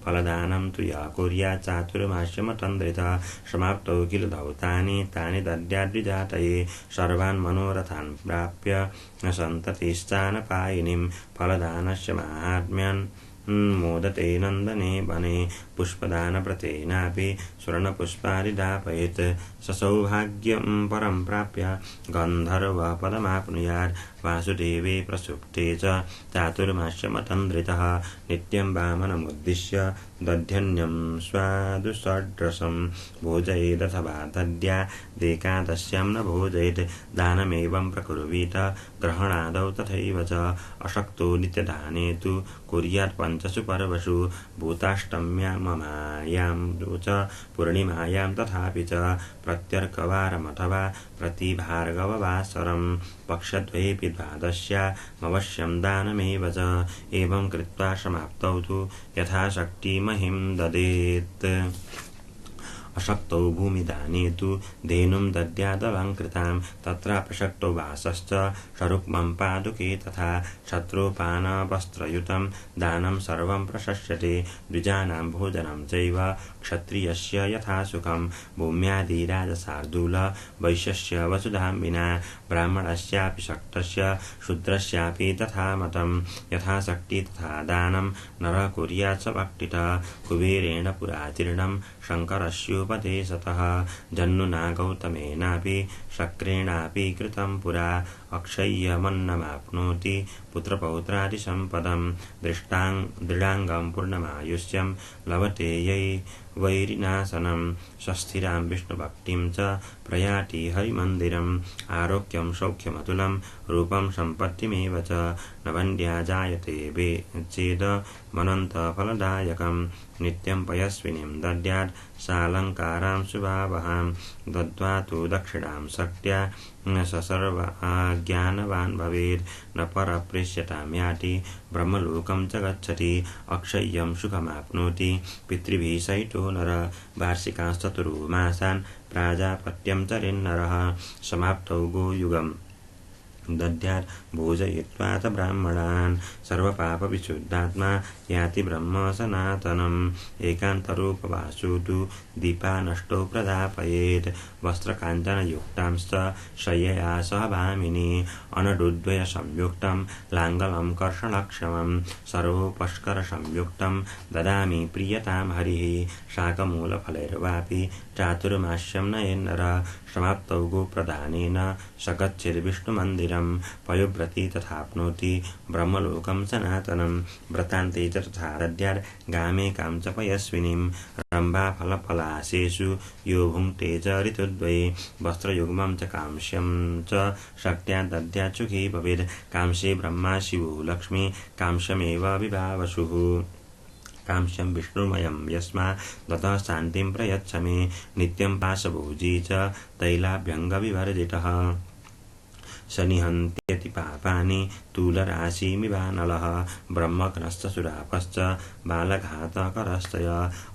फलदानं तु यः कुर्यात् चातुर्मास्यमतन्द्रितः समाप्तौ किल धौतानि तानि दद्याद्विजातये सर्वान् मनोरथान् प्राप्य सन्ततिश्चानपायिनीं फलदानस्य माहात्म्यं मोदते नन्दने वने पुष्पदानव्रतेनापि स्वर्णपुष्पादिदापयेत् ससौभाग्यं परं प्राप्य गन्धर्वपदमाप्नुयात् वासुदेवे प्रसुप्ते च चातुर्मास्यमतन्द्रितः नित्यं वामनमुद्दिश्य दध्यन्यं स्वादुषड्रसं भोजयेदथवा दद्यादेकादश्यां न भोजयेत् दानमेवं प्रकुर्वीत ग्रहणादौ तथैव च अशक्तो नित्यदाने तु कुर्यात् पञ्चसु पर्वसु भूताष्टम्याममायां च पूर्णिमायां तथापि च प्रत्यर्कवारमथवा प्रतिभार्गववासरं पक्षद्वयेऽपि द्वादश्यामवश्यं दानमेव च एवं कृत्वा समाप्तौ तु यथाशक्ति महिं ददेत् अशक्तौ भूमिदाने तु धेनुं दद्यादलङ्कृतां तत्राप्रशक्तौ वासश्च सरुक्मं पादुके तथा शत्रुपानवस्त्रयुतं दानं सर्वं प्रशस्यते द्विजानां भोजनं चैव क्षत्रियस्य यथा सुखं भूम्यादिराजशार्दूल वैश्यस्य वसुधां विना ब्राह्मणस्यापि शक्तस्य शूद्रस्यापि तथा मतं यथाशक्ति तथा दानं नरः कुर्यात् सभक्तितः कुबेरेण पुरातीर्णं शङ्करस्योपदेशतः जह्नुना गौतमेनापि शक्रेणापि कृतं पुरा अक्षय्यमन्नमाप्नोति पुत्रपौत्रादिसम्पदं दृढाङ्गं पूर्णमायुष्यं लभते यै वैरिनाशनं स्वस्थिरां विष्णुभक्तिं च प्रयाति हरिमन्दिरम् आरोग्यं सौख्यमतुलं रूपं सम्पत्तिमेव च न वन्द्या जायते चेद मनन्तफलदायकं नित्यं पयस्विनीं दद्यात् सालङ्कारां शुभावहां दत्त्वा तु दक्षिणां शक्त्या स सर्वज्ञानवान् भवेत् न परप्रेष्यतां याति ब्रह्मलोकं च गच्छति अक्षय्यं सुखमाप्नोति पितृभिः सहितो नर वार्षिकांश्चतुर्मासान् प्राजापत्यं चरेन्नरः समाप्तौ गोयुगम् दद्यात् भोजयित्वा च ब्राह्मणान् सर्वपापविशुद्धात्मा याति ब्रह्म सनातनम् एकान्तरूपवासो तु दीपानष्टौ प्रदापयेत् वस्त्रकाञ्चनयुक्तांश्च शय्यया सह भामिनी अनडुद्वयसंयुक्तं लाङ्गलं कर्षणक्षमं सर्वोपस्करसंयुक्तं ददामि प्रीयतां हरिः शाकमूलफलैर्वापि चातुर्मास्यं नयेन्नरः समाप्तौ गोप्रदानेन स गच्छेद्विष्णुमन्दिरं पयोव्रती तथाप्नोति ब्रह्मलोकं सनातनं व्रतान्ते च तथा दद्यात् गामेकां च पयस्विनीं रम्भाफलपलाशेषु यो भुङ्क्ते च ऋतुद्वये वस्त्रयुग्मं च कांस्यं च शक्त्या दद्यात् सुखी भवेत् कांस्ये ब्रह्मा शिवो लक्ष्मी कांस्यमेव विभावसुः कांस्यं विष्णुमयं यस्मा ततः शान्तिं प्रयच्छ मे नित्यं पाशभोजी च तैलाभ्यङ्गविवर्जितः सनिहन्त्यति पापानि तूलराशिमिवानलः ब्रह्मघ्नश्च सुरापश्च बालघातकरश्चय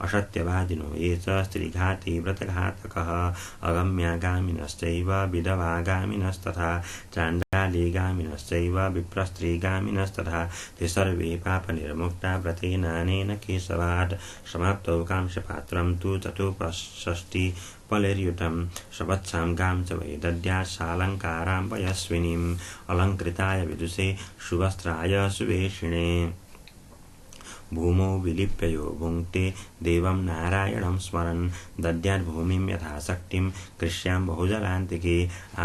असत्यवादिनो ये च स्त्रीघाती व्रतघातकः अगम्यागामिनश्चैव विधवागामिनस्तथा चाण्डालीगामिनश्चैव विप्रस्त्रीगामिनस्तथा ते सर्वे पापनिर्मुक्ता व्रतेनानेन केशवात् समाप्तौ कांस्यपात्रं तु चतुष्षष्टि फलैर्युतं सवत्सां गां च वै दद्यात् सालङ्कारां पयस्विनीम् अलङ्कृताय विदुषे सुवस्त्राय सुवेशिणे भूमौ विलिप्य यो भुङ्क्ते देवं नारायणं स्मरन् दद्यात् भूमिं यथाशक्तिं कृष्यां बहुजलान्तिके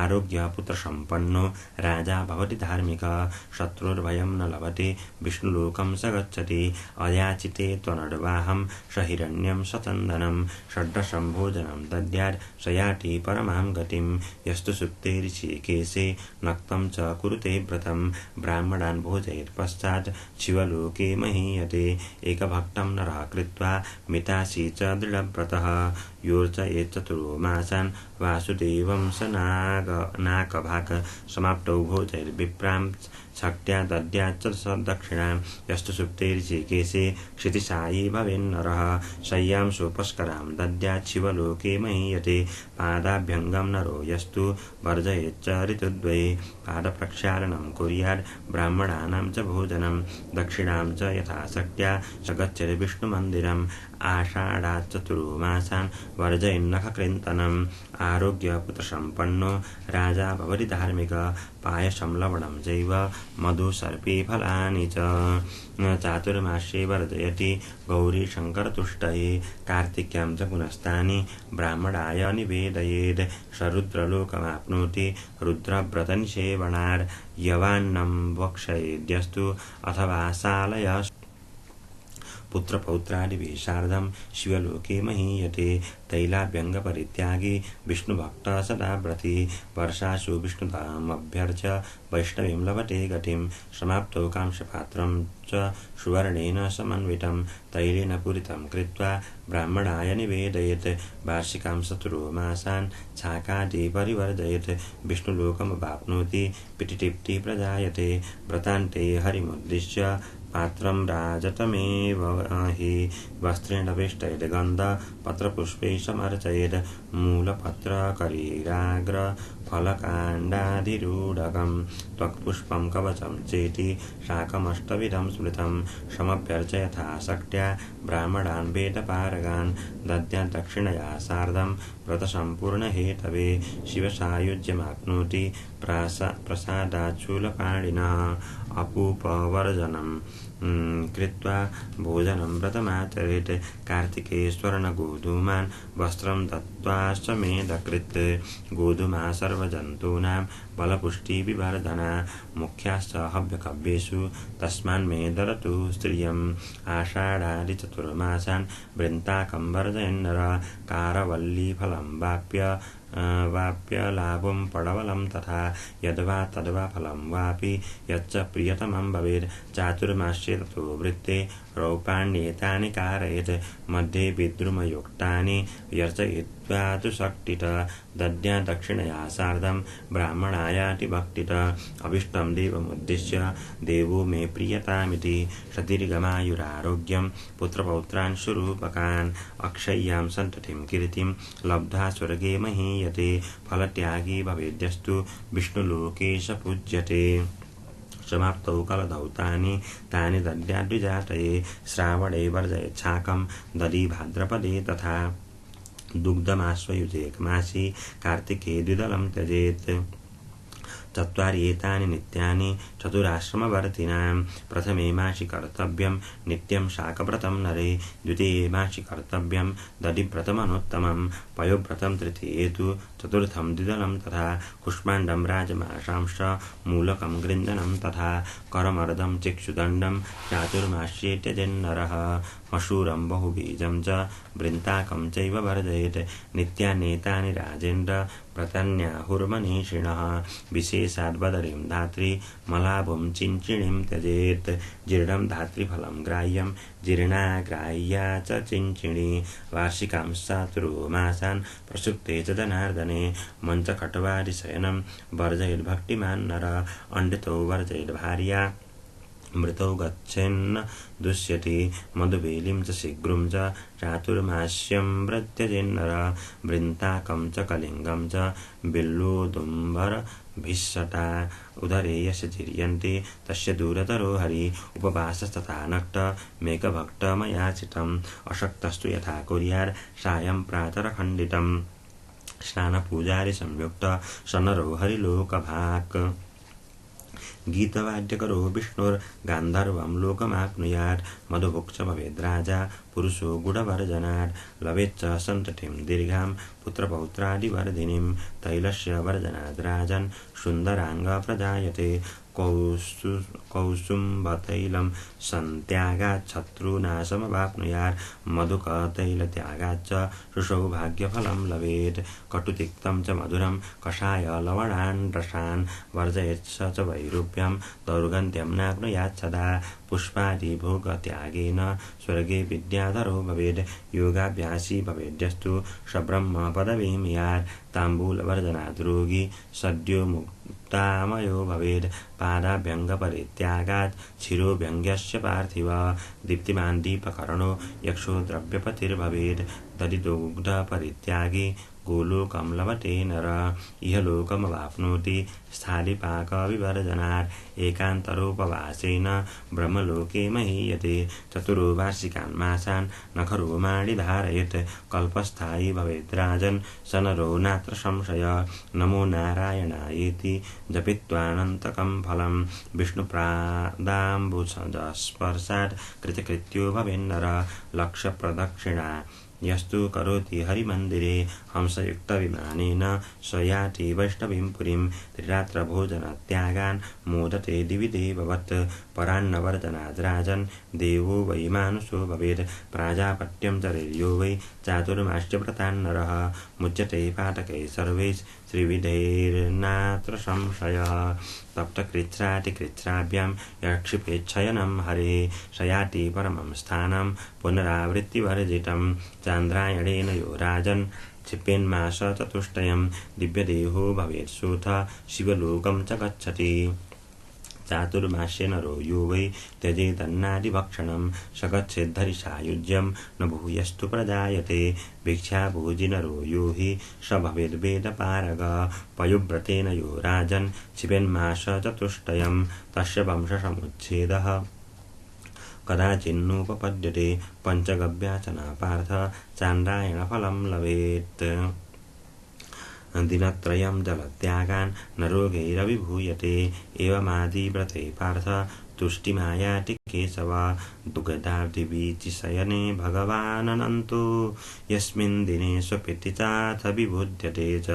आरोग्य पुत्रसम्पन्नो राजा भवति धार्मिकः शत्रुर्भयं न लभते विष्णुलोकं स गच्छति अयाचिते त्वनड्वाहं स हिरण्यं सचन्दनं षड्रसं भोजनं दद्यात् स याति परमां गतिं यस्तु सुप्ते ऋषिकेशे नक्तं च कुरुते व्रतं ब्राह्मणान् भोजयेत् पश्चात् शिवलोके महीयते एकभक्तं नरः कृत्वा मितासि च दृढव्रतः योर्चयेत् चतुर्मासान् वासुदेवं स नाकभाक् समाप्तौ भोजैर्विप्रां शक्त्या दद्यात् च दक्षिणां यस्तु सुप्ते ऋषिकेशे क्षितिशायी भवेन्नरः शय्यां सोपस्करां दद्यात् शिवलोके महीयते पादाभ्यङ्गं नरो यस्तु वर्जयेच्च ऋतुद्वये पादप्रक्षालनं कुर्यात् ब्राह्मणानां च भोजनं दक्षिणां च यथाशक्त्या स गच्छेत् विष्णुमन्दिरम् आषाढात् चतुर्मासान् वर्जयन्नखकृन्तनम् आरोग्य पुत्रसम्पन्नो राजा भवति धार्मिकः पायसं लवणं चैव मधु सर्पे फलानि च चातुर्मास्ये वर्जयति गौरीशङ्करतुष्टये कार्तिक्यां च पुनस्तानि ब्राह्मणाय निवेदयेत् स रुद्रलोकमाप्नोति रुद्रव्रतनिसेवनात् यवान्नं भक्षयेद्यस्तु अथवा शालय पुत्रपौत्रादिभिः सार्धं शिवलोके महीयते। तैलाभ्यङ्गपरित्यागी विष्णुभक्तः सदा व्रती वर्षासु विष्णुतामभ्यर्च्य वैष्णवीं लभते गतिं। समाप्तौ कांस्यपात्रं च सुवर्णेन समन्वितं तैलेन पूरितं कृत्वा ब्राह्मणाय निवेदयेत्। वार्षिकां चतुर्मासान् छाकादि परिवर्जयेत्। विष्णुलोकमवाप्नोति पितृतृप्तिः प्रजायते। व्रतान्ते हरिमुद्दिश्य पात्रं राजतमेव हि वस्त्रेण वेष्टयेत् गन्धपत्रपुष्पैः समर्चयेत्। मूलपत्रकरीराग्र फलकाण्डाधिरूढकं त्वक्पुष्पं कवचं चेति शाकमष्टविधं स्मृतं। समभ्यर्च्य यथाशक्त्या ब्राह्मणान् वेदपारगान् दद्यात् दक्षिणया सार्धं व्रतसम्पूर्णहेतवे। शिवसायुज्यमाप्नोति प्रसादाच्छूलपाणिनः अपूपवर्जनं कृत्वा भोजनं व्रतमाचरेत्। कार्तिके स्वर्णगोधूमान् वस्त्रं दत्त्वाश्वमेधकृत्। गोधूमा सर्वजन्तूनां बलपुष्टिविवर्धना मुख्याश्च हव्यकव्येषु तस्मान्मे ददतु स्त्रियम्। आषाढादिचतुर्मासान् वृन्ताकं वर्जयन्नर कारवल्लीफलं वाप्य लाभं पडवलं तथा यद्वा तद्वा फलं वापि यच्च प्रियतमं भवेत्। चातुर्मास्ये ततो वृत्ते रौपाण्येतानि कारयेत् मध्ये विद्रुमयुक्तानि व्यर्चयित्वा तु शक्तितः दद्यात् दक्षिणया सार्धं ब्राह्मणायातिभक्तितः। अभीष्टं देवमुद्दिश्य देवो मे प्रीयतामिति सदीर्घमायुरारोग्यं पुत्रपौत्रान् सुरूपकान् अक्षय्यां सन्ततिं कीर्तिं लब्ध्वा स्वर्गे महीयते। फलत्यागी भवेद्यस्तु विष्णुलोके स पूज्यते। समाप्तौ कलधौतानि तानि दद्याद्विजातये। श्रावणे वर्जयेत् शाकं दधि भाद्रपदे तथा दुग्धमाश्वयुजे एकमासि कार्तिके द्विदलं त्यजेत्। चत्वारि एतानि नित्यानि चतुराश्रमवर्तिनां। प्रथमे मासि कर्तव्यं नित्यं शाकव्रतं नरे। द्वितीये मासि कर्तव्यं दधिव्रतमनुत्तमं। पयोव्रतं तृतीये तु चतुर्थं द्विदलं तथा कुष्माण्डं राजमांसांश्च मूलकं गृन्दनं तथा करमर्दं चिक्षुदण्डं चातुर्मास्ये त्यजेन्नरः। मशूरं बहुबीजं च वृन्ताकं चैव वर्जयेत्। नित्यानेतानि राजेन्द्र व्रतान्याहुर्मनीषिणः। विशेषाद्बदरीं धात्री मलाभुं चिञ्चिणीं त्यजेत्। जीर्णं धात्रीफलं ग्राह्यं जीर्णाग्राह्या च चिञ्चिणी। वार्षिकां चातुर्मासान् प्रसुप्ते च जनार्दने मञ्चखट्वादिशयनं वर्जयेद्भक्तिमान् नर। अण्डितो वर्जयेद् भार्या मृतौ गच्छेन्न दुष्यति। मधुबेलीं च शीघ्रं च चातुर्मास्यं व्रत्यजेन्नर। वृन्ताकं च कलिङ्गं च बिल्लोदुम्बरभिषटा उदरे यस्य जीर्यन्ते तस्य दूरतरो हरि। उपवासस्तथा नक्त मेघभक्त मया चितम् अशक्तस्तु यथा कुर्यात् सायं प्रातरखण्डितम्। स्नानपूजारि संयुक्त सनरो हरिलोकभाक्। गीतवाद्यकरो विष्णुर्गान्धर्वं लोकमाप्नुयात्। मधुभुक् च भवेद् राजा पुरुषो गुणवर्जनात्। लभेच्च सन्ततिं दीर्घां पुत्रपौत्रादिवर्धिनीं। तैलस्य वर्जनात् राजन् सुन्दराङ्ग प्रजायते। कौसुम्भतैलं सन्त्यागात् शत्रुनाशमवाप्नुयात्। मधुकतैलत्यागाच्च सुसौभाग्यफलं लभेत्। कटुतिक्तं च मधुरं कषाय लवणान् रसान् वर्जयेत् स च वैरूप्यं दौर्गन्ध्यं नाप्नुयात् सदा। पुष्पादिभोगत्यागेन स्वर्गे विद्याधरो भवेत्। योगाभ्यासी भवेद्यस्तु स ब्रह्मपदवीं यात्। ताम्बूलवर्जनात् रोगी सद्यो मुक्तामयो भवेत्। पादाभ्यङ्गपरित्यागात् शिरोभ्यङ्ग्यस्य पार्थिव। दीप्तिमान् दीपकर्णो यक्षो द्रव्यपतिर्भवेत्। दधिदुग्धपरित्यागी गोलोकं लभते नर। इहलोकमवाप्नोति स्थालिपाकविवर्जनात्। एकान्तरोपवासेन ब्रह्मलोके महीयते। चतुर्वार्षिकान् मासान् नखरोमाणि धारयेत्। कल्पस्थायी भवेद् राजन् स नरो नात्र संशय। नमो नारायणायेति जपित्वानन्तकं फलं। विष्णुपादाम्बुजस्पर्शात् कृतकृत्यो भवेन्नर। लक्षप्रदक्षिणा यस्तु करोति हरिमन्दिरे हंसयुक्तविमानेन स याति वैष्णवीं पुरीं त्रिरात्रभोजनत्यागान् मोदते दिवि देववत् परान्नवर्जनाद् राजन् देवो वै मानुषो भवेत् प्राजापत्यं चरेर्यो वै चातुर्मास्यव्रतान्नरः मुच्यते पाठकैः सर्वैः श्रीविधैर्नात्र संशयः तप्तकृच्छ्राटिकृच्छ्राभ्यां यक्षिपेच्छयनं हरे शयाति परमं स्थानं पुनरावृत्तिवर्जितं चान्द्रायणेन यो राजन् क्षिपेन्मास चतुष्टयं दिव्यदेहो भवेत् सूथ शिवलोकं च गच्छति चातुर्मास्ये नरो यो वै त्यजेतन्नादिभक्षणं स गच्छेद्धरिसायुज्यं न भूयस्तु प्रजायते भिक्षाभोजि नरो यो हि स भवेद्वेदपारगः पयुव्रतेन यो राजन् क्षिपेन्मास चतुष्टयं तस्य वंशसमुच्छेदः कदाचिन्नुपपद्यते पञ्चगव्याचना पार्थ चान्द्रायणफलं लभेत् दिनत्रयं जलत्यागान् न रोगैरविभूयते एवमादिव्रते पार्थ तुष्टिमायाति केशव दुग्धाब्धिवीचिशयने भगवानन्तो यस्मिन् दिने स्वपिति चाथ विबुध्यते च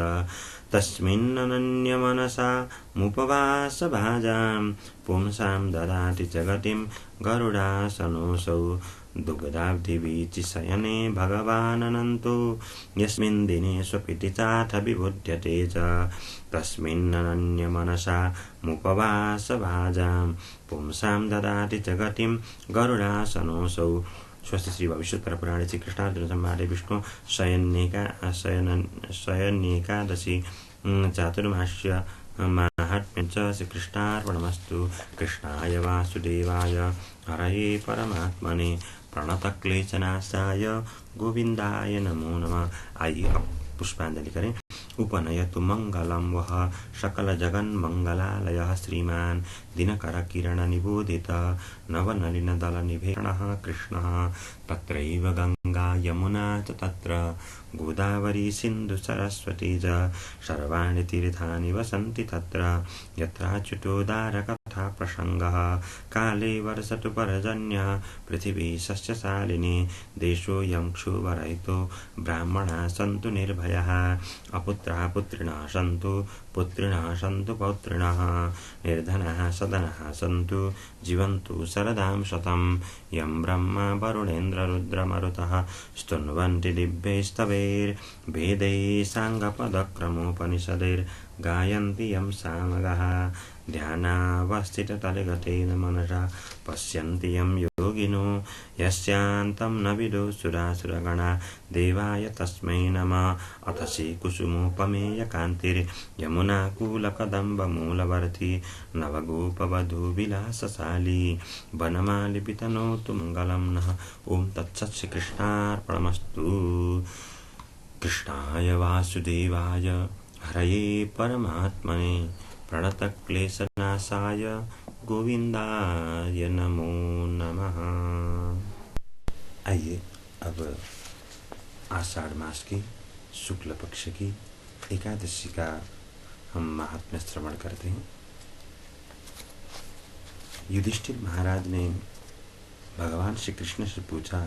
तस्मिन्ननन्यमनसा मुपवासभाजां पुंसां ददाति जगतिं गरुडासनोऽसौ दुग्धाब्धिवीचिशयने भगवानन्तो यस्मिन् दिने स्वपिति चाथ विबुध्यते च तस्मिन्ननन्यमनसा मुपवासभाजां पुंसां ददाति जगतिं गरुडासनोऽसौ। स्वस्ति श्री भविष्योत्तर पुराणे श्री कृष्णार्जुन संवादे विष्णु शयन्येकादशी चातुर्मास्य माहात्म्यं च श्रीकृष्णार्पणमस्तु। कृष्णाय वासुदेवाय हरये परमात्मने प्रणतक्लेशनाशाय गोविन्दाय नमो नमः। आइए अब पुष्पांजलि करें। उपनयतु मंगलम वह सकल जगन्मंगलालयः श्रीमान दिनकर किरण निबोधित नवनलिन दल निभेषणः कृष्णः तत्रैव गंगा यमुना च तत्र गोदावरी सिन्धु सरस्वती च सर्वाणि तीर्थानि वसन्ति तत्र यत्राच्युतोदार कथा प्रसंगः काले वर्षतु पर्जन्यः पृथिवी सस्यशालिनी देशोऽयं क्षुभरहितो ब्राह्मणाः सन्तु निर्भयाः अपुत्राः पुत्रिणः सन्तु पुत्रिणः सन्तु पौत्रिणः निर्धनाः सदनाः सन्तु जीवन्तु शरदां शतं यं ब्रह्मा वरुणेन्द्र रुद्रमरुतः स्तुन्वन्ति दिव्यैस्तवैर्वेदैः साङ्गपदक्रमोपनिषदैर्गायन्ति यं सामगाः ध्यानावस्थिततलगतेन मनसा पश्यन्ति यं योगिनो यस्यान्तं न विदुः देवाय तस्मै नमः। अथ श्रीकुसुमोपमेयकान्तिर्यमुनाकूलकदम्बमूलवर्ती नवगोपवधूविलासशाली वनमालिपितनोतु मङ्गलं नः। ॐ तत्सत् श्रीकृष्णार्पणमस्तु। कृष्णाय वासुदेवाय हरये परमात्मने प्रणतक्लेशनाशाय गोविन्दाय नमो नमः। आइए अब आषाढ़ मास की शुक्ल पक्ष की एकादशी का हम महात्म्य श्रवण करते हैं। युधिष्ठिर महाराज ने भगवान श्री कृष्ण से पूछा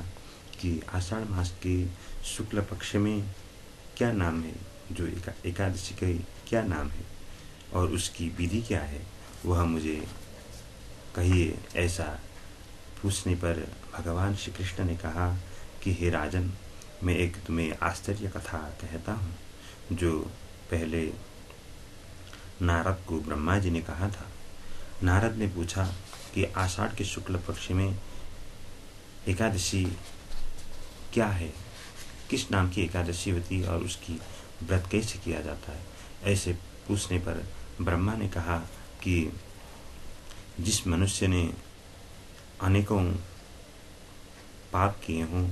कि आषाढ़ मास के शुक्ल पक्ष में क्या नाम है, जो एकादशी का क्या नाम है और उसकी विधि क्या है, वह मुझे कहिए। ऐसा पूछने पर भगवान श्री कृष्ण ने कहा कि हे राजन, मैं एक तुम्हें आश्चर्य कथा कहता हूँ, जो पहले नारद को ब्रह्मा जी ने कहा था। नारद ने पूछा कि आषाढ़ के शुक्ल पक्ष में एकादशी क्या है, किस नाम की एकादशी होती है और उसकी व्रत कैसे किया जाता है। ऐसे पूछने पर ब्रह्मा ने कहा कि जिस मनुष्य ने अनेकों पाप किए हों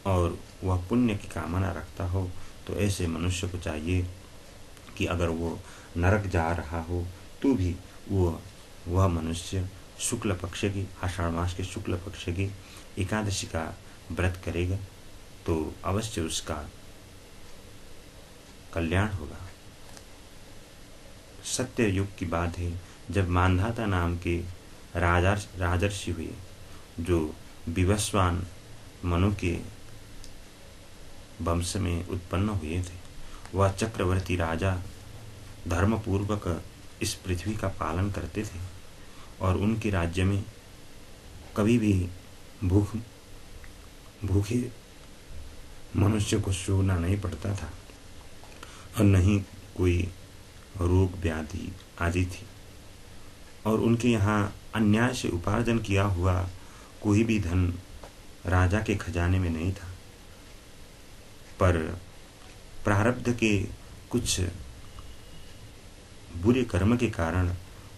और वह पुण्य की कामना रखता हो, तो ऐसे मनुष्य को चाहिए कि अगर वो नरक जा रहा हो तो भी वह मनुष्य शुक्ल पक्ष की, आषाढ़ मास के शुक्ल पक्ष की एकादशी का व्रत करेगा तो अवश्य उसका कल्याण होगा। सत्य युग की बात है, जब मांधाता नाम के राजर्षि हुए, जो विवस्वान मनु के वंश में उत्पन्न हुए थे। वह चक्रवर्ती राजा धर्मपूर्वक इस पृथ्वी का पालन करते थे और उनके राज्य में कभी भी भूखे मनुष्य को सोना नहीं पड़ता था और न ही कोई रोग व्याधि आदि थी। और उनके यहाँ अन्याय से उपार्जन किया हुआ कोई भी धन राजा के खजाने में नहीं था, पर प्रारब्ध के कुछ बुरे कर्म के कारण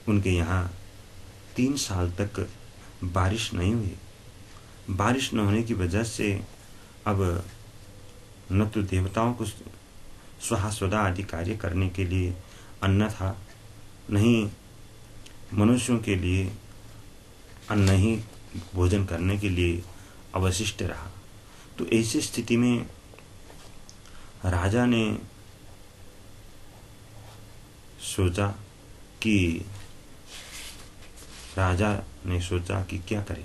उनके यहाँ 3 साल तक बारिश नहीं हुई। बारिश न होने की वजह से अब न तो देवताओं को स्वधा आदि कार्य करने के लिए अन्न था, नहीं मनुष्यों के लिए अन्न ही भोजन करने के लिए अवशिष्ट रहा। तो ऐसी स्थिति में राजा ने सोचा कि क्या करें,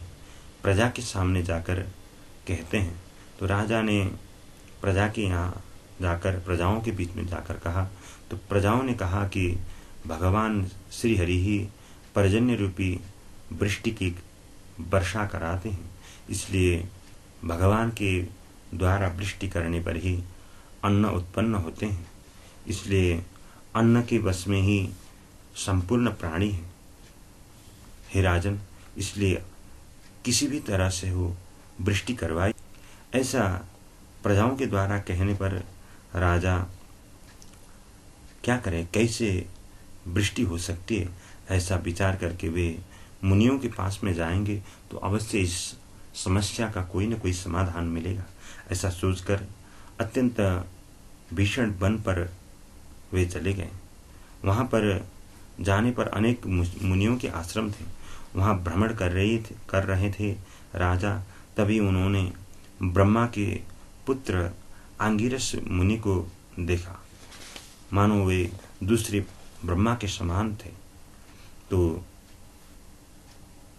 प्रजा के सामने जाकर कहते हैं। तो राजा ने प्रजा के यहाँ जाकर, प्रजाओं के बीच में जाकर कहा। तो प्रजाओं ने कहा कि भगवान श्री हरि ही पर्जन्य रूपी वृष्टि की वर्षा कराते हैं, इसलिए भगवान के द्वारा वृष्टि करने पर ही अन्न उत्पन्न होते हैं, इसलिए अन्न के वश में ही संपूर्ण प्राणी है। हे राजन, इसलिए किसी भी तरह से हो वृष्टि करवाई। ऐसा प्रजाओं के द्वारा कहने पर राजा क्या करे, कैसे वृष्टि हो सकती है, ऐसा विचार करके वे मुनियों के पास में जाएंगे तो अवश्य इस समस्या का कोई न कोई समाधान मिलेगा। ऐसा सोचकर अत्यंत भीषण वन पर वे चले गए। वहाँ पर जाने पर अनेक मुनियों के आश्रम थे, वहाँ भ्रमण कर रहे थे राजा। तभी उन्होंने ब्रह्मा के पुत्र आंगिरस मुनि को देखा, मानो वे दूसरे ब्रह्मा के समान थे। तो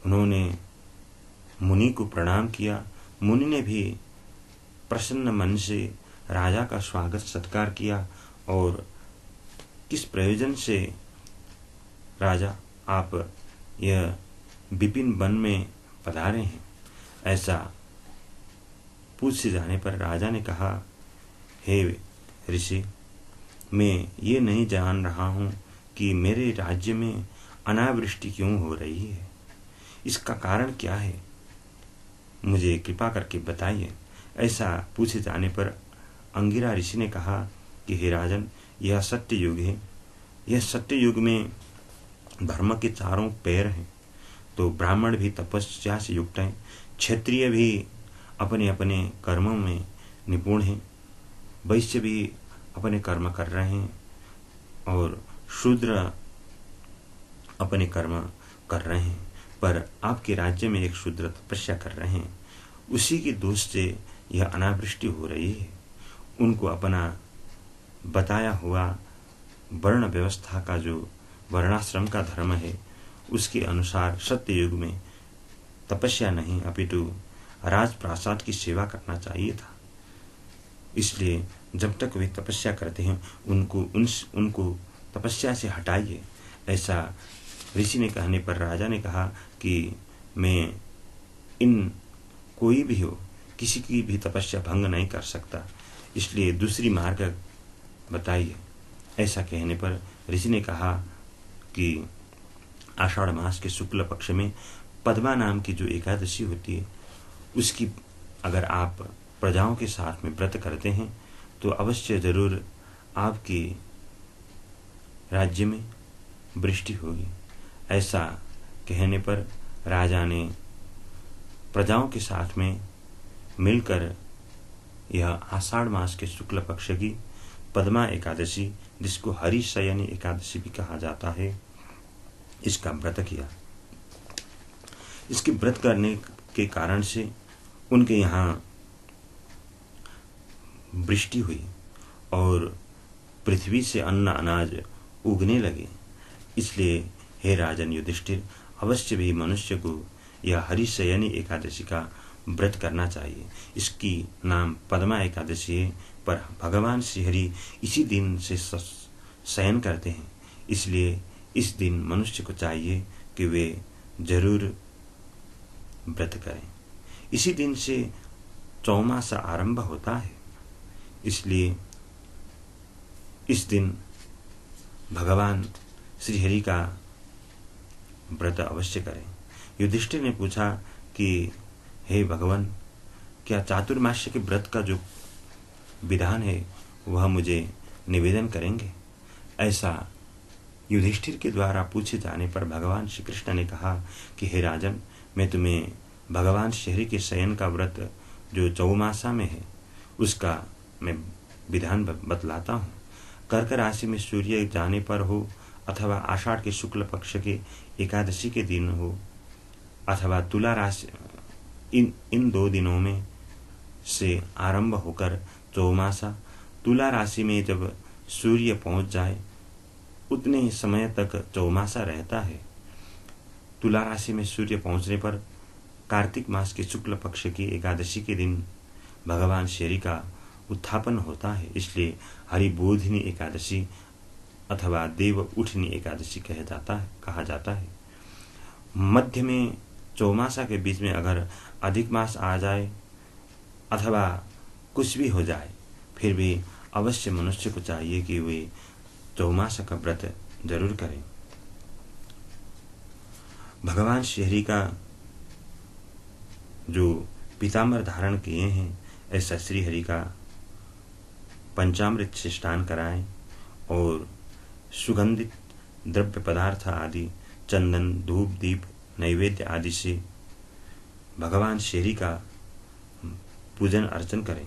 उन्होंने मुनि को प्रणाम किया। मुनि ने भी प्रसन्न मन से राजा का स्वागत सत्कार किया और किस प्रयोजन से राजा आप यह विपिन वन में पधारे हैं, ऐसा पूछ जाने पर राजा ने कहा, हे ऋषि, मैं ये नहीं जान रहा हूँ कि मेरे राज्य में अनावृष्टि क्यों हो रही है, इसका कारण क्या है, मुझे कृपा करके बताइए। ऐसा पूछे जाने पर अंगिरा ऋषि ने कहा कि हे राजन, यह सत्य युग है। यह सत्य युग में धर्म के चारों पैर हैं। तो ब्राह्मण भी तपस्या से युक्त हैं, क्षत्रिय भी अपने अपने कर्मों में निपुण हैं, वैश्य भी अपने कर्म कर रहे हैं और शूद्र अपने कर्म कर रहे हैं। पर आपके राज्य में एक शूद्र तपस्या कर रहे हैं, उसी के दोष से यह अनावृष्टि हो रही है। उनको अपना बताया हुआ वर्ण व्यवस्था का जो वर्णाश्रम का धर्म है, उसके अनुसार सत्य युग में तपस्या नहीं अपितु राजप्रासाद की सेवा करना चाहिए था। इसलिए जब तक वे तपस्या करते हैं उनको तपस्या से हटाइए। ऐसा ऋषि ने कहने पर राजा ने कहा कि मैं इन कोई भी हो, किसी की भी तपस्या भंग नहीं कर सकता, इसलिए दूसरी मार्ग बताइए। ऐसा कहने पर ऋषि ने कहा कि आषाढ़ मास के शुक्ल पक्ष में पद्मा नाम की जो एकादशी होती है, उसकी अगर आप प्रजाओं के साथ में व्रत करते हैं तो अवश्य जरूर आपकी राज्य में वृष्टि होगी। ऐसा कहने पर राजा ने प्रजाओं के साथ में मिलकर यह आषाढ़ मास के शुक्ल पक्ष की पद्मा एकादशी, जिसको हरिशयनी एकादशी भी कहा जाता है, इसका व्रत किया। इसके व्रत करने के कारण से उनके यहाँ वृष्टि हुई और पृथ्वी से अन्न अनाज उगने लगे। इसलिए हे राजन युधिष्ठिर, अवश्य भी मनुष्य को यह हरिशयनी एकादशी का व्रत करना चाहिए। इसकी नाम पद्मा एकादशी है, पर भगवान श्रीहरि इसी दिन से शयन करते हैं, इसलिए इस दिन मनुष्य को चाहिए कि वे जरूर व्रत करें। इसी दिन से चौमासा आरंभ होता है, इसलिए इस दिन भगवान श्रीहरि का व्रत अवश्य करें। युधिष्ठिर ने पूछा कि हे भगवान, क्या चातुर्मास्य के व्रत का जो विधान है वह मुझे निवेदन करेंगे? ऐसा युधिष्ठिर के द्वारा पूछे जाने पर भगवान श्री कृष्ण ने कहा कि हे राजन, मैं तुम्हें भगवान श्रीहरि के शयन का व्रत जो चौमासा में है उसका मैं विधान बतलाता हूँ। कर्क राशि में सूर्य जाने पर हो, अथवा आषाढ़ के शुक्ल पक्ष के एकादशी के दिन हो, अथवा तुला राशि, इन 2 दिनों में से आरंभ होकर चौमासा, तुला राशि में जब सूर्य पहुंच जाए उतने ही समय तक चौमासा रहता है। तुला राशि में सूर्य पहुंचने पर कार्तिक मास के शुक्ल पक्ष की एकादशी के दिन भगवान श्रीहरि का उत्थापन होता है, इसलिए हरिबोधिनी एकादशी अथवा देव उठनी एकादशी कहा जाता है। मध्य में चौमासा के बीच में अगर अधिक मास आ जाए अथवा कुछ भी हो जाए, फिर भी अवश्य मनुष्य को चाहिए कि वे चौमासा का व्रत जरूर करें। भगवान श्रीहरि का जो पीताम्बर धारण किए हैं, ऐसा श्रीहरि का पंचामृत से स्नान कराएं और सुगंधित द्रव्य पदार्थ आदि, चंदन, धूप, दीप, नैवेद्य आदि से भगवान श्रीहरि का पूजन अर्चन करें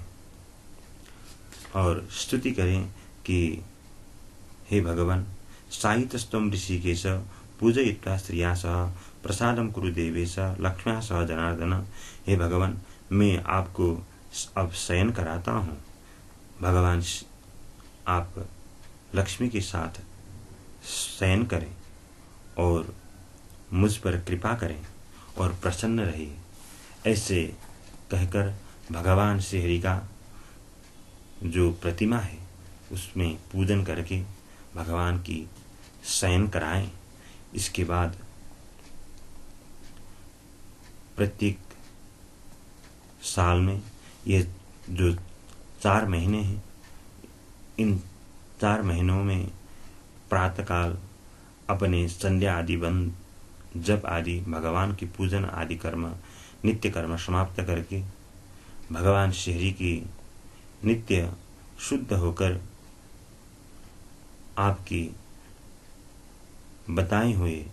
और स्तुति करें कि हे भगवान, साहित्यस्त्वं ऋषिकेश पूजयित्वा स्त्रिया सह प्रसादम कुरु देवेश लक्ष्म्या सह जनार्दन। हे भगवान, मैं आपको अब शयन कराता हूँ। भगवान, आप लक्ष्मी के साथ शयन करें और मुझ पर कृपा करें और प्रसन्न रहिए। ऐसे कहकर भगवान श्रीहरि का जो प्रतिमा है उसमें पूजन करके भगवान की शयन कराएं। इसके बाद प्रत्येक साल में ये जो 4 महीने हैं, इन 4 महीनों में प्रातःकाल अपने संध्या आदि बंद, जप आदि, भगवान की पूजन आदि कर्म, नित्य कर्म समाप्त करके भगवान श्रीहरि की नित्य शुद्ध होकर आपकी बताए हुए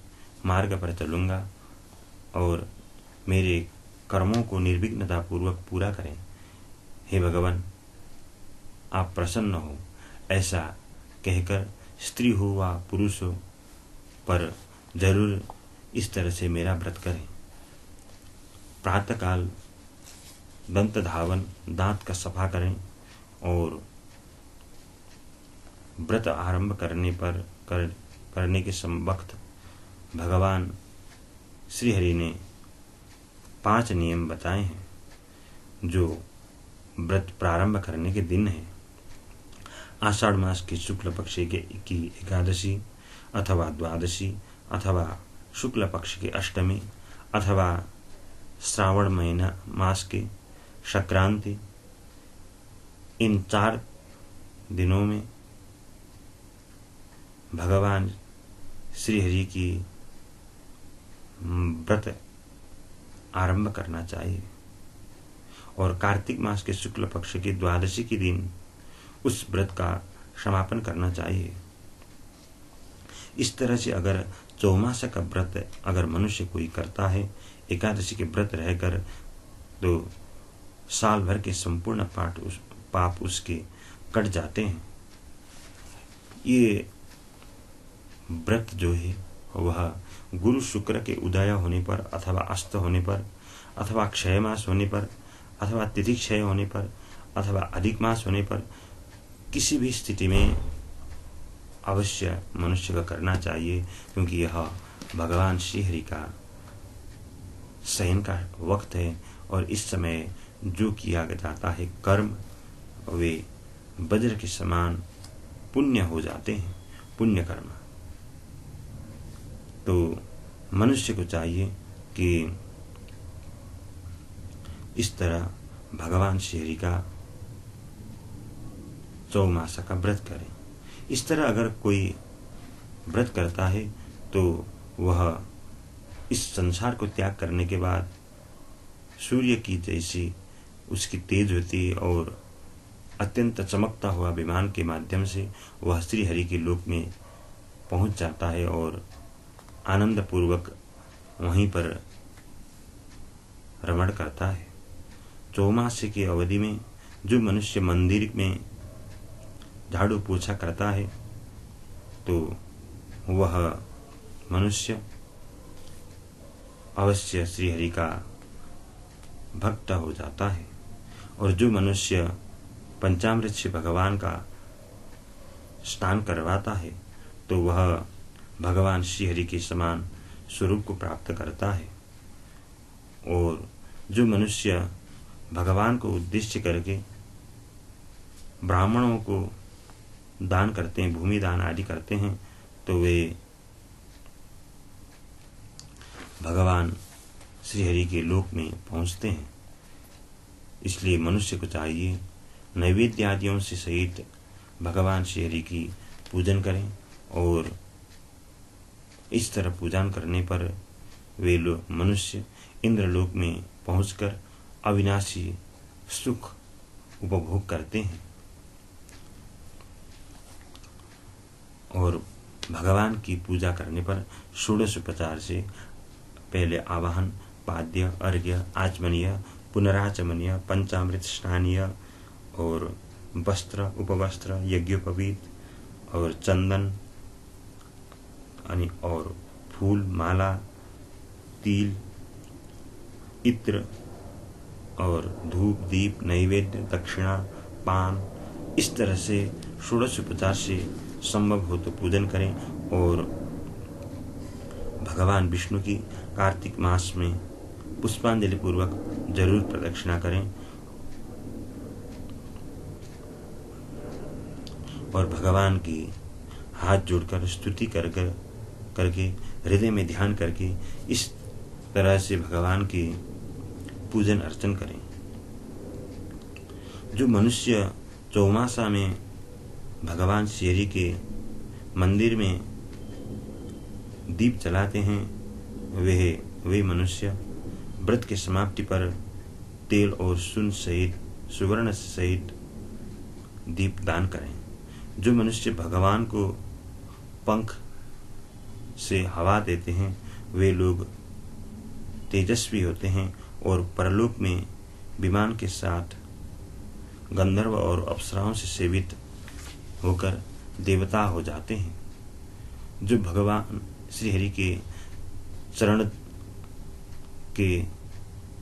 मार्ग पर चलूँगा और मेरे कर्मों को निर्विघ्नता पूर्वक पूरा करें। हे भगवान, आप प्रसन्न हो। ऐसा कहकर स्त्री हो वा पुरुष हो, पर जरूर इस तरह से मेरा व्रत करें। प्रातःकाल दंत धावन, दांत का सफा करें और व्रत आरंभ करने के वक्त भगवान श्रीहरि ने 5 नियम बताए हैं जो व्रत प्रारंभ करने के दिन है। आषाढ़ मास की शुक्ल पक्ष की एकादशी अथवा द्वादशी अथवा शुक्ल पक्ष की अष्टमी अथवा श्रावण महीना मास की संक्रांति, इन 4 दिनों में भगवान श्रीहरि की व्रत आरंभ करना चाहिए और कार्तिक मास के शुक्ल पक्ष की द्वादशी के दिन उस व्रत का समापन करना चाहिए। इस तरह से अगर चौमासा का व्रत अगर मनुष्य कोई करता है, एकादशी के व्रत रहकर, तो साल भर के संपूर्ण पाप उसके कट जाते हैं। ये व्रत जो है वह गुरु शुक्र के उदय होने पर अथवा अस्त होने पर अथवा क्षय मास होने पर अथवा तिथि क्षय होने पर अथवा अधिक मास होने पर किसी भी स्थिति में अवश्य मनुष्य को करना चाहिए, क्योंकि यह भगवान श्रीहरि का शयन का वक्त है और इस समय जो किया जाता है कर्म, वे वज्र के समान पुण्य हो जाते हैं, पुण्य कर्म। तो मनुष्य को चाहिए कि इस तरह भगवान श्री हरि का चौमासा का व्रत करें। इस तरह अगर कोई व्रत करता है तो वह इस संसार को त्याग करने के बाद सूर्य की जैसी उसकी तेज होती है और अत्यंत चमकता हुआ विमान के माध्यम से वह श्री हरि के लोक में पहुंच जाता है और आनंद पूर्वक वहीं पर रमण करता है। चौमासे की अवधि में जो मनुष्य मंदिर में झाड़ू पोछा करता है तो वह मनुष्य अवश्य श्री हरि का भक्त हो जाता है। और जो मनुष्य पंचामृत से भगवान का स्नान करवाता है तो वह भगवान श्री हरि के समान स्वरूप को प्राप्त करता है। और जो मनुष्य भगवान को उद्देश्य करके ब्राह्मणों को दान करते हैं, भूमि दान आदि करते हैं, तो वे भगवान श्री हरि के लोक में पहुंचते हैं। इसलिए मनुष्य को चाहिए नैवेद्य आदियों से सहित भगवान श्री हरि की पूजन करें और इस तरह पूजन करने पर वे लोग मनुष्य इंद्रलोक में पहुंचकर अविनाशी सुख उपभोग करते हैं। और भगवान की पूजा करने पर षोडशोपचार से पहले आवाहन, पाद्य, अर्घ्य, आचमनीय, पुनराचमनीय, पंचामृत स्नानीय और वस्त्र, उपवस्त्र, यज्ञोपवीत और चंदन और फूल, माला, तिल, इत्र और धूप, दीप, नैवेद्य, दक्षिणा, पान, इस तरह से षोडशोपचार से संभव हो तो पूजन करें। और भगवान विष्णु की कार्तिक मास में पुष्पांजलि पूर्वक जरूर प्रदक्षिणा करें और भगवान की हाथ जोड़कर स्तुति करके हृदय में ध्यान करके इस तरह से भगवान की पूजन अर्चन करें। जो मनुष्य चौमासा में भगवान श्री हरि के मंदिर में दीप जलाते हैं वे मनुष्य व्रत के समाप्ति पर तेल और सुवर्ण सहित दीप दान करें। जो मनुष्य भगवान को पंख से हवा देते हैं वे लोग तेजस्वी होते हैं और परलोक में विमान के साथ गंधर्व और अप्सराओं से सेवित होकर देवता हो जाते हैं। जो भगवान श्री हरि के चरण के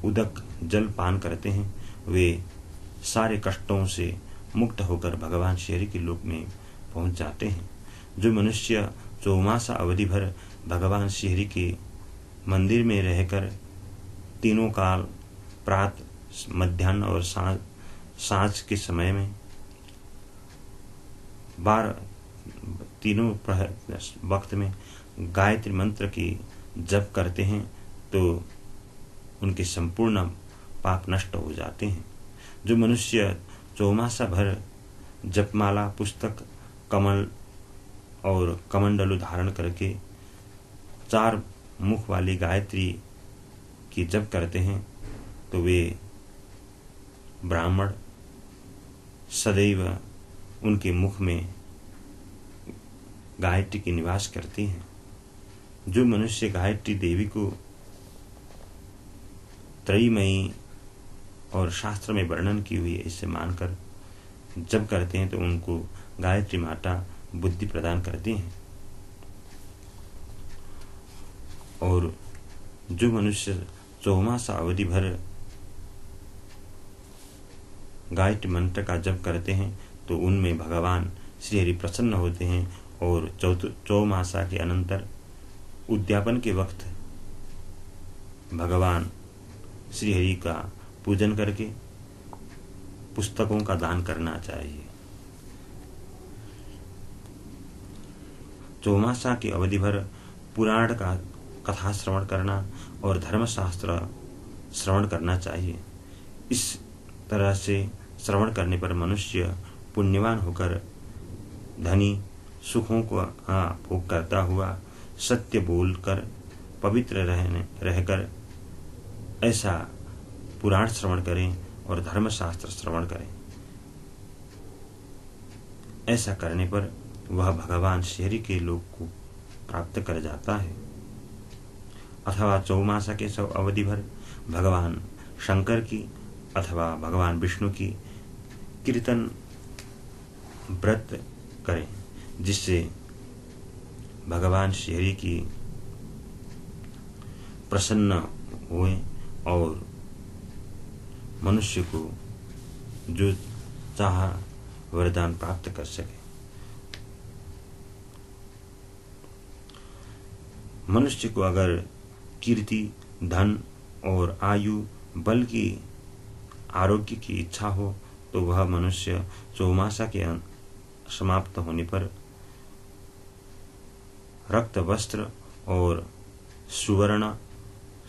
उदक जल पान करते हैं वे सारे कष्टों से मुक्त होकर भगवान श्री हरि के लोक में पहुंच जाते हैं। जो मनुष्य चौमासा अवधि भर भगवान श्री हरि के मंदिर में रहकर तीनों काल प्रातः, मध्याह्न और सांझ के समय में तीनों वक्त में गायत्री मंत्र की जप करते हैं तो उनके संपूर्ण पाप नष्ट हो जाते हैं। जो मनुष्य चौमासा भर जपमाला, पुस्तक, कमल और कमंडलु धारण करके 4 मुख वाली गायत्री की जप करते हैं तो वे ब्राह्मण सदैव उनके मुख में गायत्री की निवास करती हैं। जो मनुष्य गायत्री देवी को त्रयीमयी और शास्त्र में वर्णन की हुई ऐसे मानकर जब करते हैं तो उनको गायत्री माता बुद्धि प्रदान करती हैं। और जो मनुष्य चौमासा अवधि भर गायत्री मंत्र का जप करते हैं तो उनमें भगवान श्री हरि प्रसन्न होते हैं और चौमासा के अनंतर उद्यापन के वक्त भगवान श्री हरि का पूजन करके पुस्तकों का दान करना चाहिए। चौमासा की अवधि भर पुराण का कथा श्रवण करना और धर्मशास्त्र श्रवण करना चाहिए। इस तरह से श्रवण करने पर मनुष्य पुण्यवान होकर धनी सुखों को भोग करता हुआ सत्य बोलकर पवित्र रहकर ऐसा पुराण श्रवण करें और धर्मशास्त्र श्रवण करें। ऐसा करने पर वह भगवान श्रीहरि के लोक को प्राप्त कर जाता है। अथवा चौमासा के सब अवधि भर भगवान शंकर की अथवा भगवान विष्णु की कीर्तन व्रत करें, जिससे भगवान श्रीहरि की प्रसन्न हुए और मनुष्य को जो चाहा वरदान प्राप्त कर सके। मनुष्य को अगर कीर्ति, धन और आयु, बल की, आरोग्य की इच्छा हो तो वह मनुष्य चौमासा के समाप्त होने पर रक्त वस्त्र और सुवर्ण,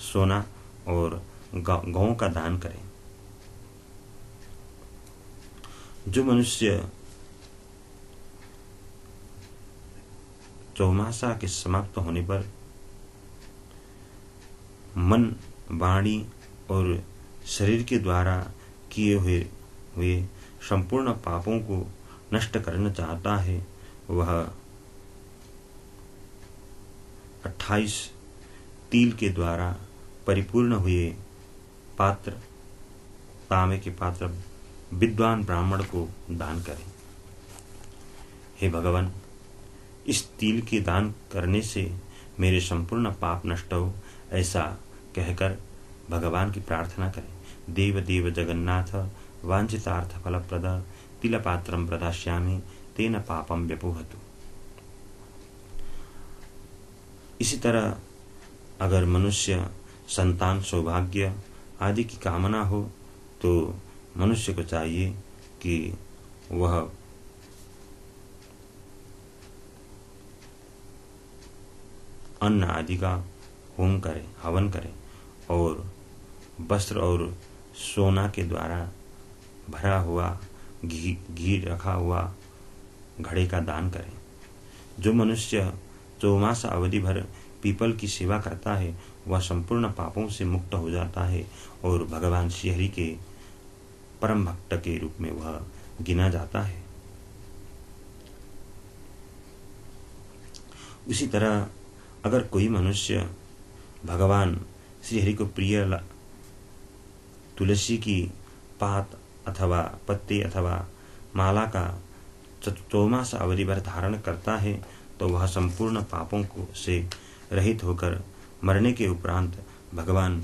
सोना और गौं का दान करें। जो मनुष्य चौमासा के समाप्त होने पर मन, वाणी और शरीर के द्वारा किए हुए संपूर्ण पापों को नष्ट करना चाहता है, वह 28 तिल के द्वारा परिपूर्ण हुए पात्र, तांबे के पात्र विद्वान ब्राह्मण को दान करें। हे भगवान, इस तिल के दान करने से मेरे संपूर्ण पाप नष्ट हो, ऐसा कहकर भगवान की प्रार्थना करें। देव देव जगन्नाथ वांछितार्थ फलप्रद तिलपात्रं प्रदास्यामि तेन पापम व्यपोहतु। इसी तरह अगर मनुष्य संतान, सौभाग्य आदि की कामना हो तो मनुष्य को चाहिए कि वह अन्न आदि का होम करे, हवन करे और वस्त्र और सोना के द्वारा भरा हुआ घी रखा हुआ घड़े का दान करें। जो मनुष्य चौमासा अवधि भर पीपल की सेवा करता है वह संपूर्ण पापों से मुक्त हो जाता है और भगवान श्रीहरि के परम भक्त के रूप में वह गिना जाता है। उसी तरह अगर कोई मनुष्य भगवान श्रीहरि को प्रिय तुलसी की पात अथवा पत्ते अथवा माला का चौमासा अवधि भर धारण करता है तो वह संपूर्ण पापों को से रहित होकर मरने के उपरांत भगवान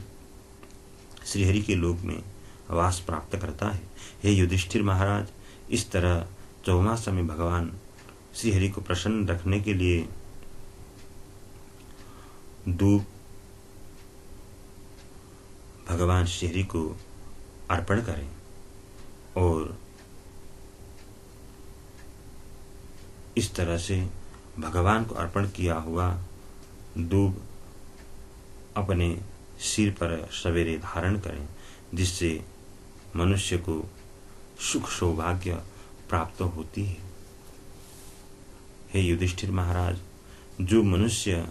श्रीहरि के लोक में वास प्राप्त करता है। हे युधिष्ठिर महाराज, इस तरह चौमासा में भगवान श्रीहरि को प्रसन्न रखने के लिए दूब भगवान श्रीहरि को अर्पण करें और इस तरह से भगवान को अर्पण किया हुआ दूब अपने सिर पर सवेरे धारण करें, जिससे मनुष्य को सुख सौभाग्य प्राप्त होती है। हे युधिष्ठिर महाराज, जो मनुष्य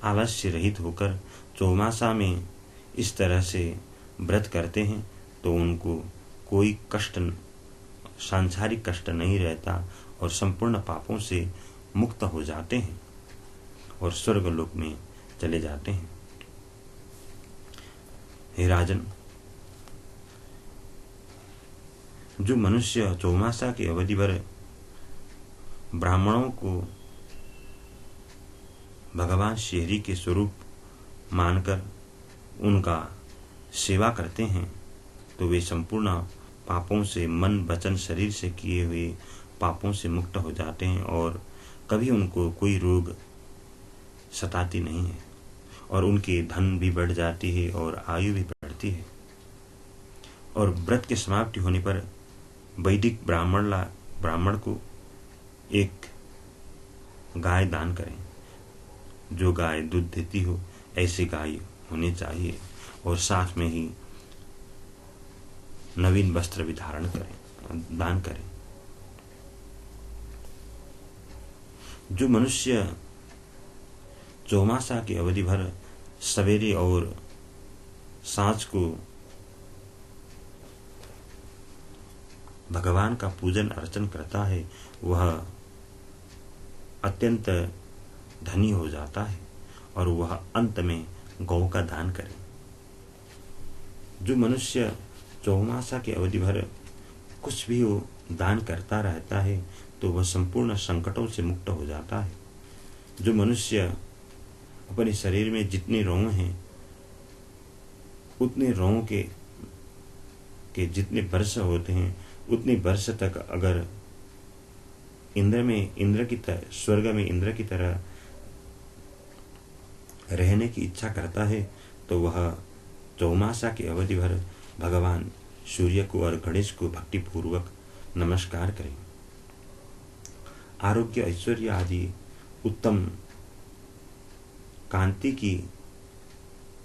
आलस्य रहित होकर चौमासा में इस तरह से व्रत करते हैं तो उनको कोई कष्ट, सांसारिक कष्ट नहीं रहता और संपूर्ण पापों से मुक्त हो जाते हैं और स्वर्गलोक में चले जाते हैं। हे राजन, जो मनुष्य चौमासा की अवधि भर ब्राह्मणों को भगवान श्रीहरि के स्वरूप मानकर उनका सेवा करते हैं तो वे संपूर्ण पापों से, मन, वचन, शरीर से किए हुए पापों से मुक्त हो जाते हैं और कभी उनको कोई रोग सताती नहीं है और उनकी धन भी बढ़ जाती है और आयु भी बढ़ती है। और व्रत की समाप्ति होने पर वैदिक ब्राह्मण को एक गाय दान करें। जो गाय दूध देती हो ऐसी गाय होनी चाहिए, और साथ में ही नवीन वस्त्र भी धारण करें, दान करें। जो मनुष्य चौमासा की अवधि भर सवेरे और सांझ को भगवान का पूजन अर्चन करता है वह अत्यंत धनी हो जाता है, और वह अंत में गौ का दान करे। जो मनुष्य चौमासा की अवधि भर कुछ भी वो दान करता रहता है तो वह संपूर्ण संकटों से मुक्त हो जाता है। जो मनुष्य अपने शरीर में जितने रोम हैं उतने रोम के जितने वर्ष होते हैं उतने वर्ष तक अगर स्वर्ग में इंद्र की तरह रहने की इच्छा करता है तो वह चौमासा की अवधि भर भगवान सूर्य को और गणेश को भक्ति पूर्वक नमस्कार करें। आरोग्य, ऐश्वर्य आदि उत्तम कांति की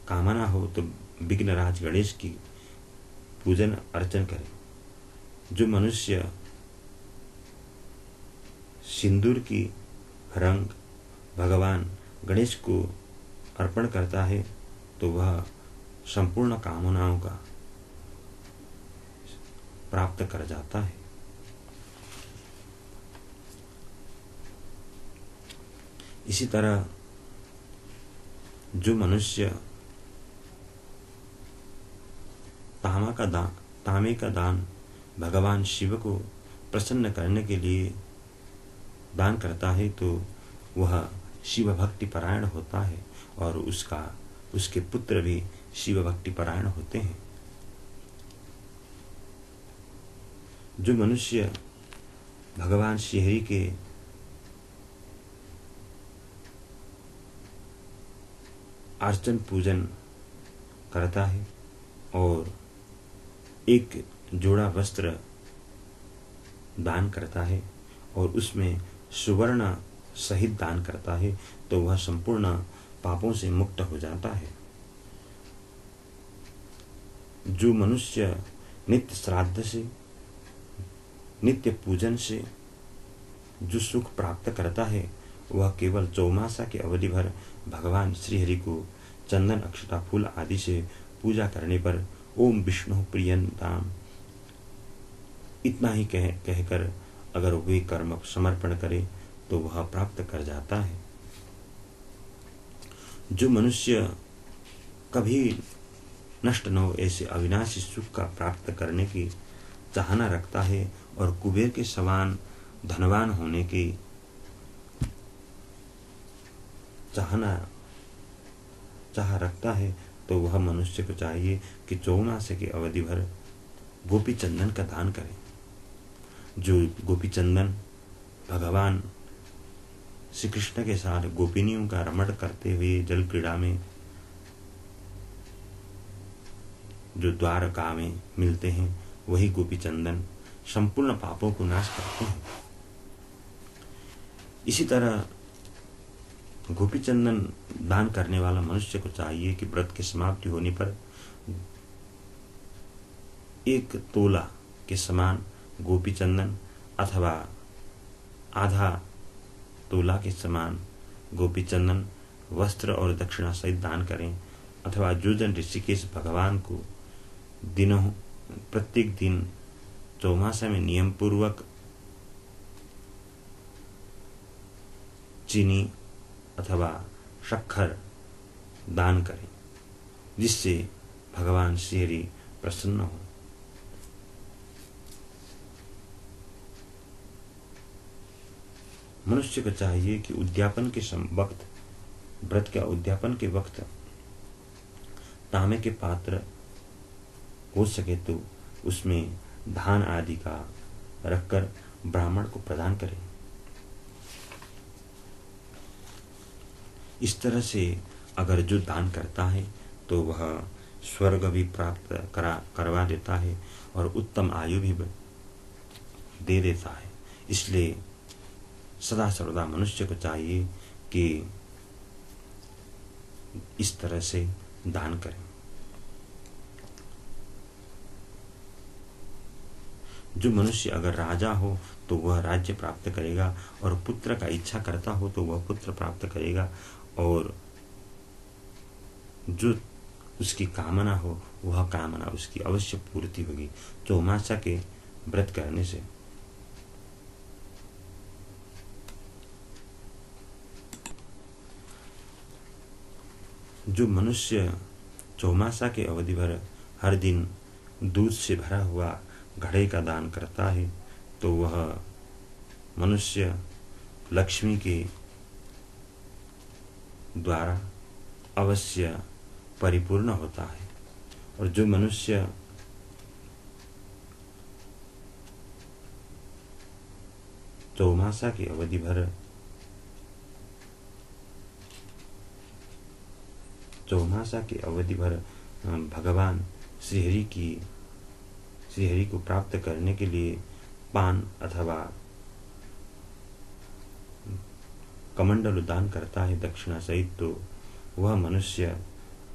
कामना हो तो विघ्नराज गणेश की पूजन अर्चन करें। जो मनुष्य सिंदूर की रंग भगवान गणेश को अर्पण करता है तो वह संपूर्ण कामनाओं का प्राप्त कर जाता है। इसी तरह जो मनुष्य तांबे का दान भगवान शिव को प्रसन्न करने के लिए दान करता है तो वह शिव भक्ति परायण होता है, और उसके पुत्र भी शिव भक्ति परायण होते हैं। जो मनुष्य भगवान श्रीहरि के अर्चन पूजन करता है और एक जोड़ा वस्त्र दान करता है और उसमें सुवर्ण सहित दान करता है तो वह संपूर्ण पापों से मुक्त हो जाता है। जो मनुष्य नित्य श्राद्ध से, नित्य पूजन से जो सुख प्राप्त करता है वह केवल चौमासा की अवधि भर भगवान श्रीहरि को चंदन, अक्षता, फूल आदि से पूजा करने पर ओम विष्णु प्रियंताम इतना ही कहकर अगर वे कर्म समर्पण करे तो वह प्राप्त कर जाता है। जो मनुष्य कभी नष्ट न हो ऐसे अविनाशी सुख का प्राप्त करने की चाहना रखता है और कुबेर के समान धनवान होने की चाह रखता है तो वह मनुष्य को चाहिए कि चौमासे की अवधि भर गोपी चंदन का दान करें। जो गोपी चंदन भगवान श्री कृष्ण के साथ गोपिनियों का रमण करते हुए जल क्रीड़ा में जो द्वारका में मिलते हैं वही गोपी चंदन संपूर्ण पापों को नाश करते हैं। इसी तरह गोपी चंदन दान करने वाला मनुष्य को चाहिए कि व्रत की समाप्ति होने पर 1 तोला के समान गोपी चंदन अथवा आधा तोला के समान गोपी चंदन वस्त्र और दक्षिणा सहित दान करें। अथवा जो जन ऋषिकेश भगवान को प्रत्येक दिन चौमासा में नियम पूर्वक चीनी अथवा शक्कर दान करें जिससे भगवान श्रीहरि प्रसन्न हो। मनुष्य को चाहिए कि उद्यापन के वक्त, व्रत का उद्यापन के वक्त तांबे के पात्र हो सके तो उसमें धान आदि का रखकर ब्राह्मण को प्रदान करें। इस तरह से अगर जो दान करता है तो वह स्वर्ग भी प्राप्त करवा देता है और उत्तम आयु भी दे देता है। इसलिए सदा सर्वदा मनुष्य को चाहिए कि इस तरह से दान करें। जो मनुष्य अगर राजा हो तो वह राज्य प्राप्त करेगा, और पुत्र का इच्छा करता हो तो वह पुत्र प्राप्त करेगा, और जो उसकी कामना हो वह कामना उसकी अवश्य पूर्ति होगी चौमासा के व्रत करने से। जो मनुष्य चौमासा के अवधि भर हर दिन दूध से भरा हुआ घड़े का दान करता है तो वह मनुष्य लक्ष्मी के द्वारा अवश्य परिपूर्ण होता है। और जो मनुष्य चौमासा की अवधि भर भगवान श्रीहरि को प्राप्त करने के लिए पान अथवा कमंडल दान करता है दक्षिणा सहित, तो वह मनुष्य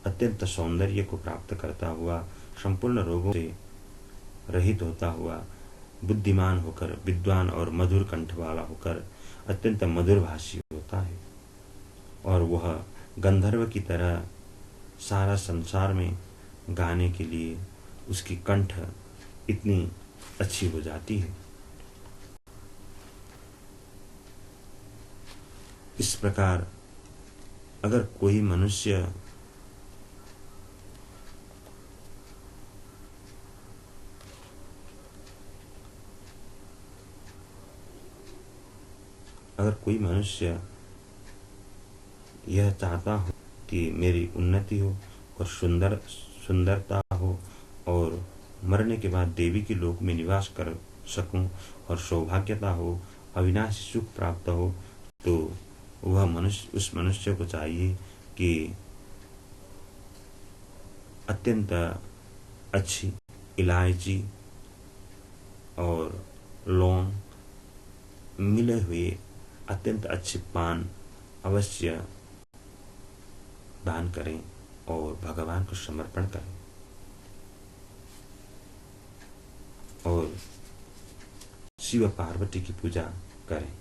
अत्यंत सौंदर्य को प्राप्त करता हुआ, संपूर्ण रोगों से रहित होता हुआ, बुद्धिमान होकर, विद्वान और मधुर कंठ वाला होकर अत्यंत मधुरभाषी होता है, और वह गंधर्व की तरह सारा संसार में गाने के लिए उसकी कंठ इतनी अच्छी हो जाती है। इस प्रकार अगर कोई मनुष्य यह चाहता हो कि मेरी उन्नति हो और सुंदरता हो और मरने के बाद देवी के लोक में निवास कर सकूं और सौभाग्यता हो, अविनाशी सुख प्राप्त हो, तो वह उस मनुष्य को चाहिए कि अत्यंत अच्छी इलायची और लौंग मिले हुए अत्यंत अच्छे पान अवश्य दान करें और भगवान को समर्पण करें। और शिव पार्वती की पूजा करें,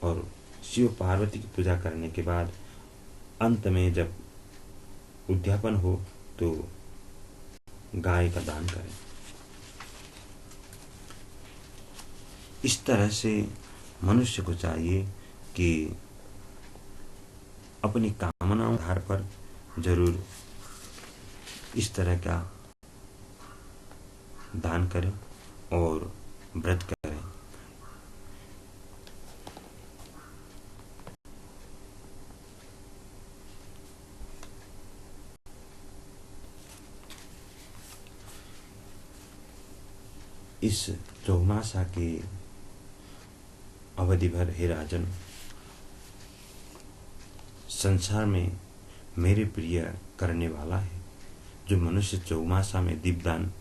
और शिव पार्वती की पूजा करने के बाद अंत में जब उद्यापन हो तो गाय का दान करें। इस तरह से मनुष्य को चाहिए कि अपनी कामनाओं के आधार पर जरूर इस तरह का दान करें और व्रत करें। इस चौमासा के अवधि भर हे राजन, संसार में मेरे प्रिय करने वाला है। जो मनुष्य चौमासा में दीपदान,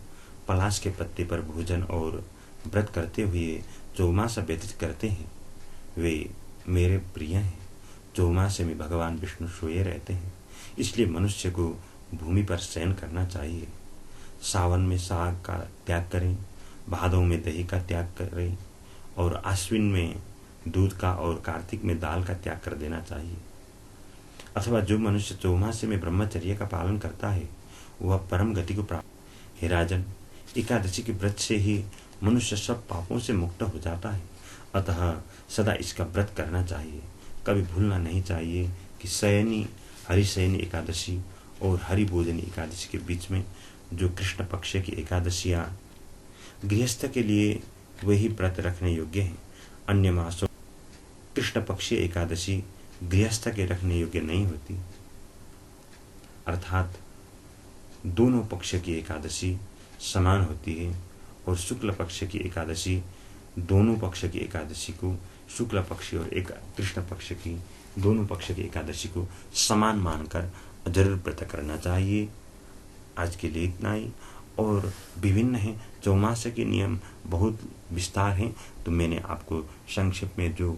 पलाश के पत्ते पर भोजन और व्रत करते हुए चौमासा व्यतीत करते हैं, वे मेरे प्रिय हैं। चौमासे में भगवान विष्णु सोए रहते हैं, इसलिए मनुष्य को भूमि पर शयन करना चाहिए। सावन में साग का त्याग करें, भादों में दही का त्याग करें, और आश्विन में दूध का और कार्तिक में दाल का त्याग कर देना चाहिए। अथवा जो मनुष्य चौमासे में ब्रह्मचर्य का पालन करता है वह परम गति को प्राप्त। हे राजन, एकादशी के व्रत से ही मनुष्य सब पापों से मुक्त हो जाता है, अतः सदा इसका व्रत करना चाहिए। कभी भूलना नहीं चाहिए कि शयनी हरिशयनी एकादशी और हरिभोजनी एकादशी के बीच में जो कृष्ण पक्ष की एकादशियां गृहस्थ के लिए वही व्रत रखने योग्य हैं। अन्य मासों कृष्ण पक्षीय एकादशी गृहस्थ के रखने योग्य नहीं होती, अर्थात दोनों पक्ष की एकादशी समान होती है, और शुक्ल पक्ष की एकादशी दोनों पक्ष की एकादशी को, शुक्ल पक्ष और एक कृष्ण पक्ष की दोनों पक्ष की एकादशी को समान मानकर जरूर व्रत करना चाहिए। आज के लिए इतना ही। और विभिन्न हैं चौमास के नियम, बहुत विस्तार हैं, तो मैंने आपको संक्षेप में जो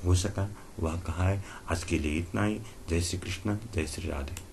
हो सका वह कहा है। आज के लिए इतना ही। जय श्री कृष्ण, जय श्री राधे।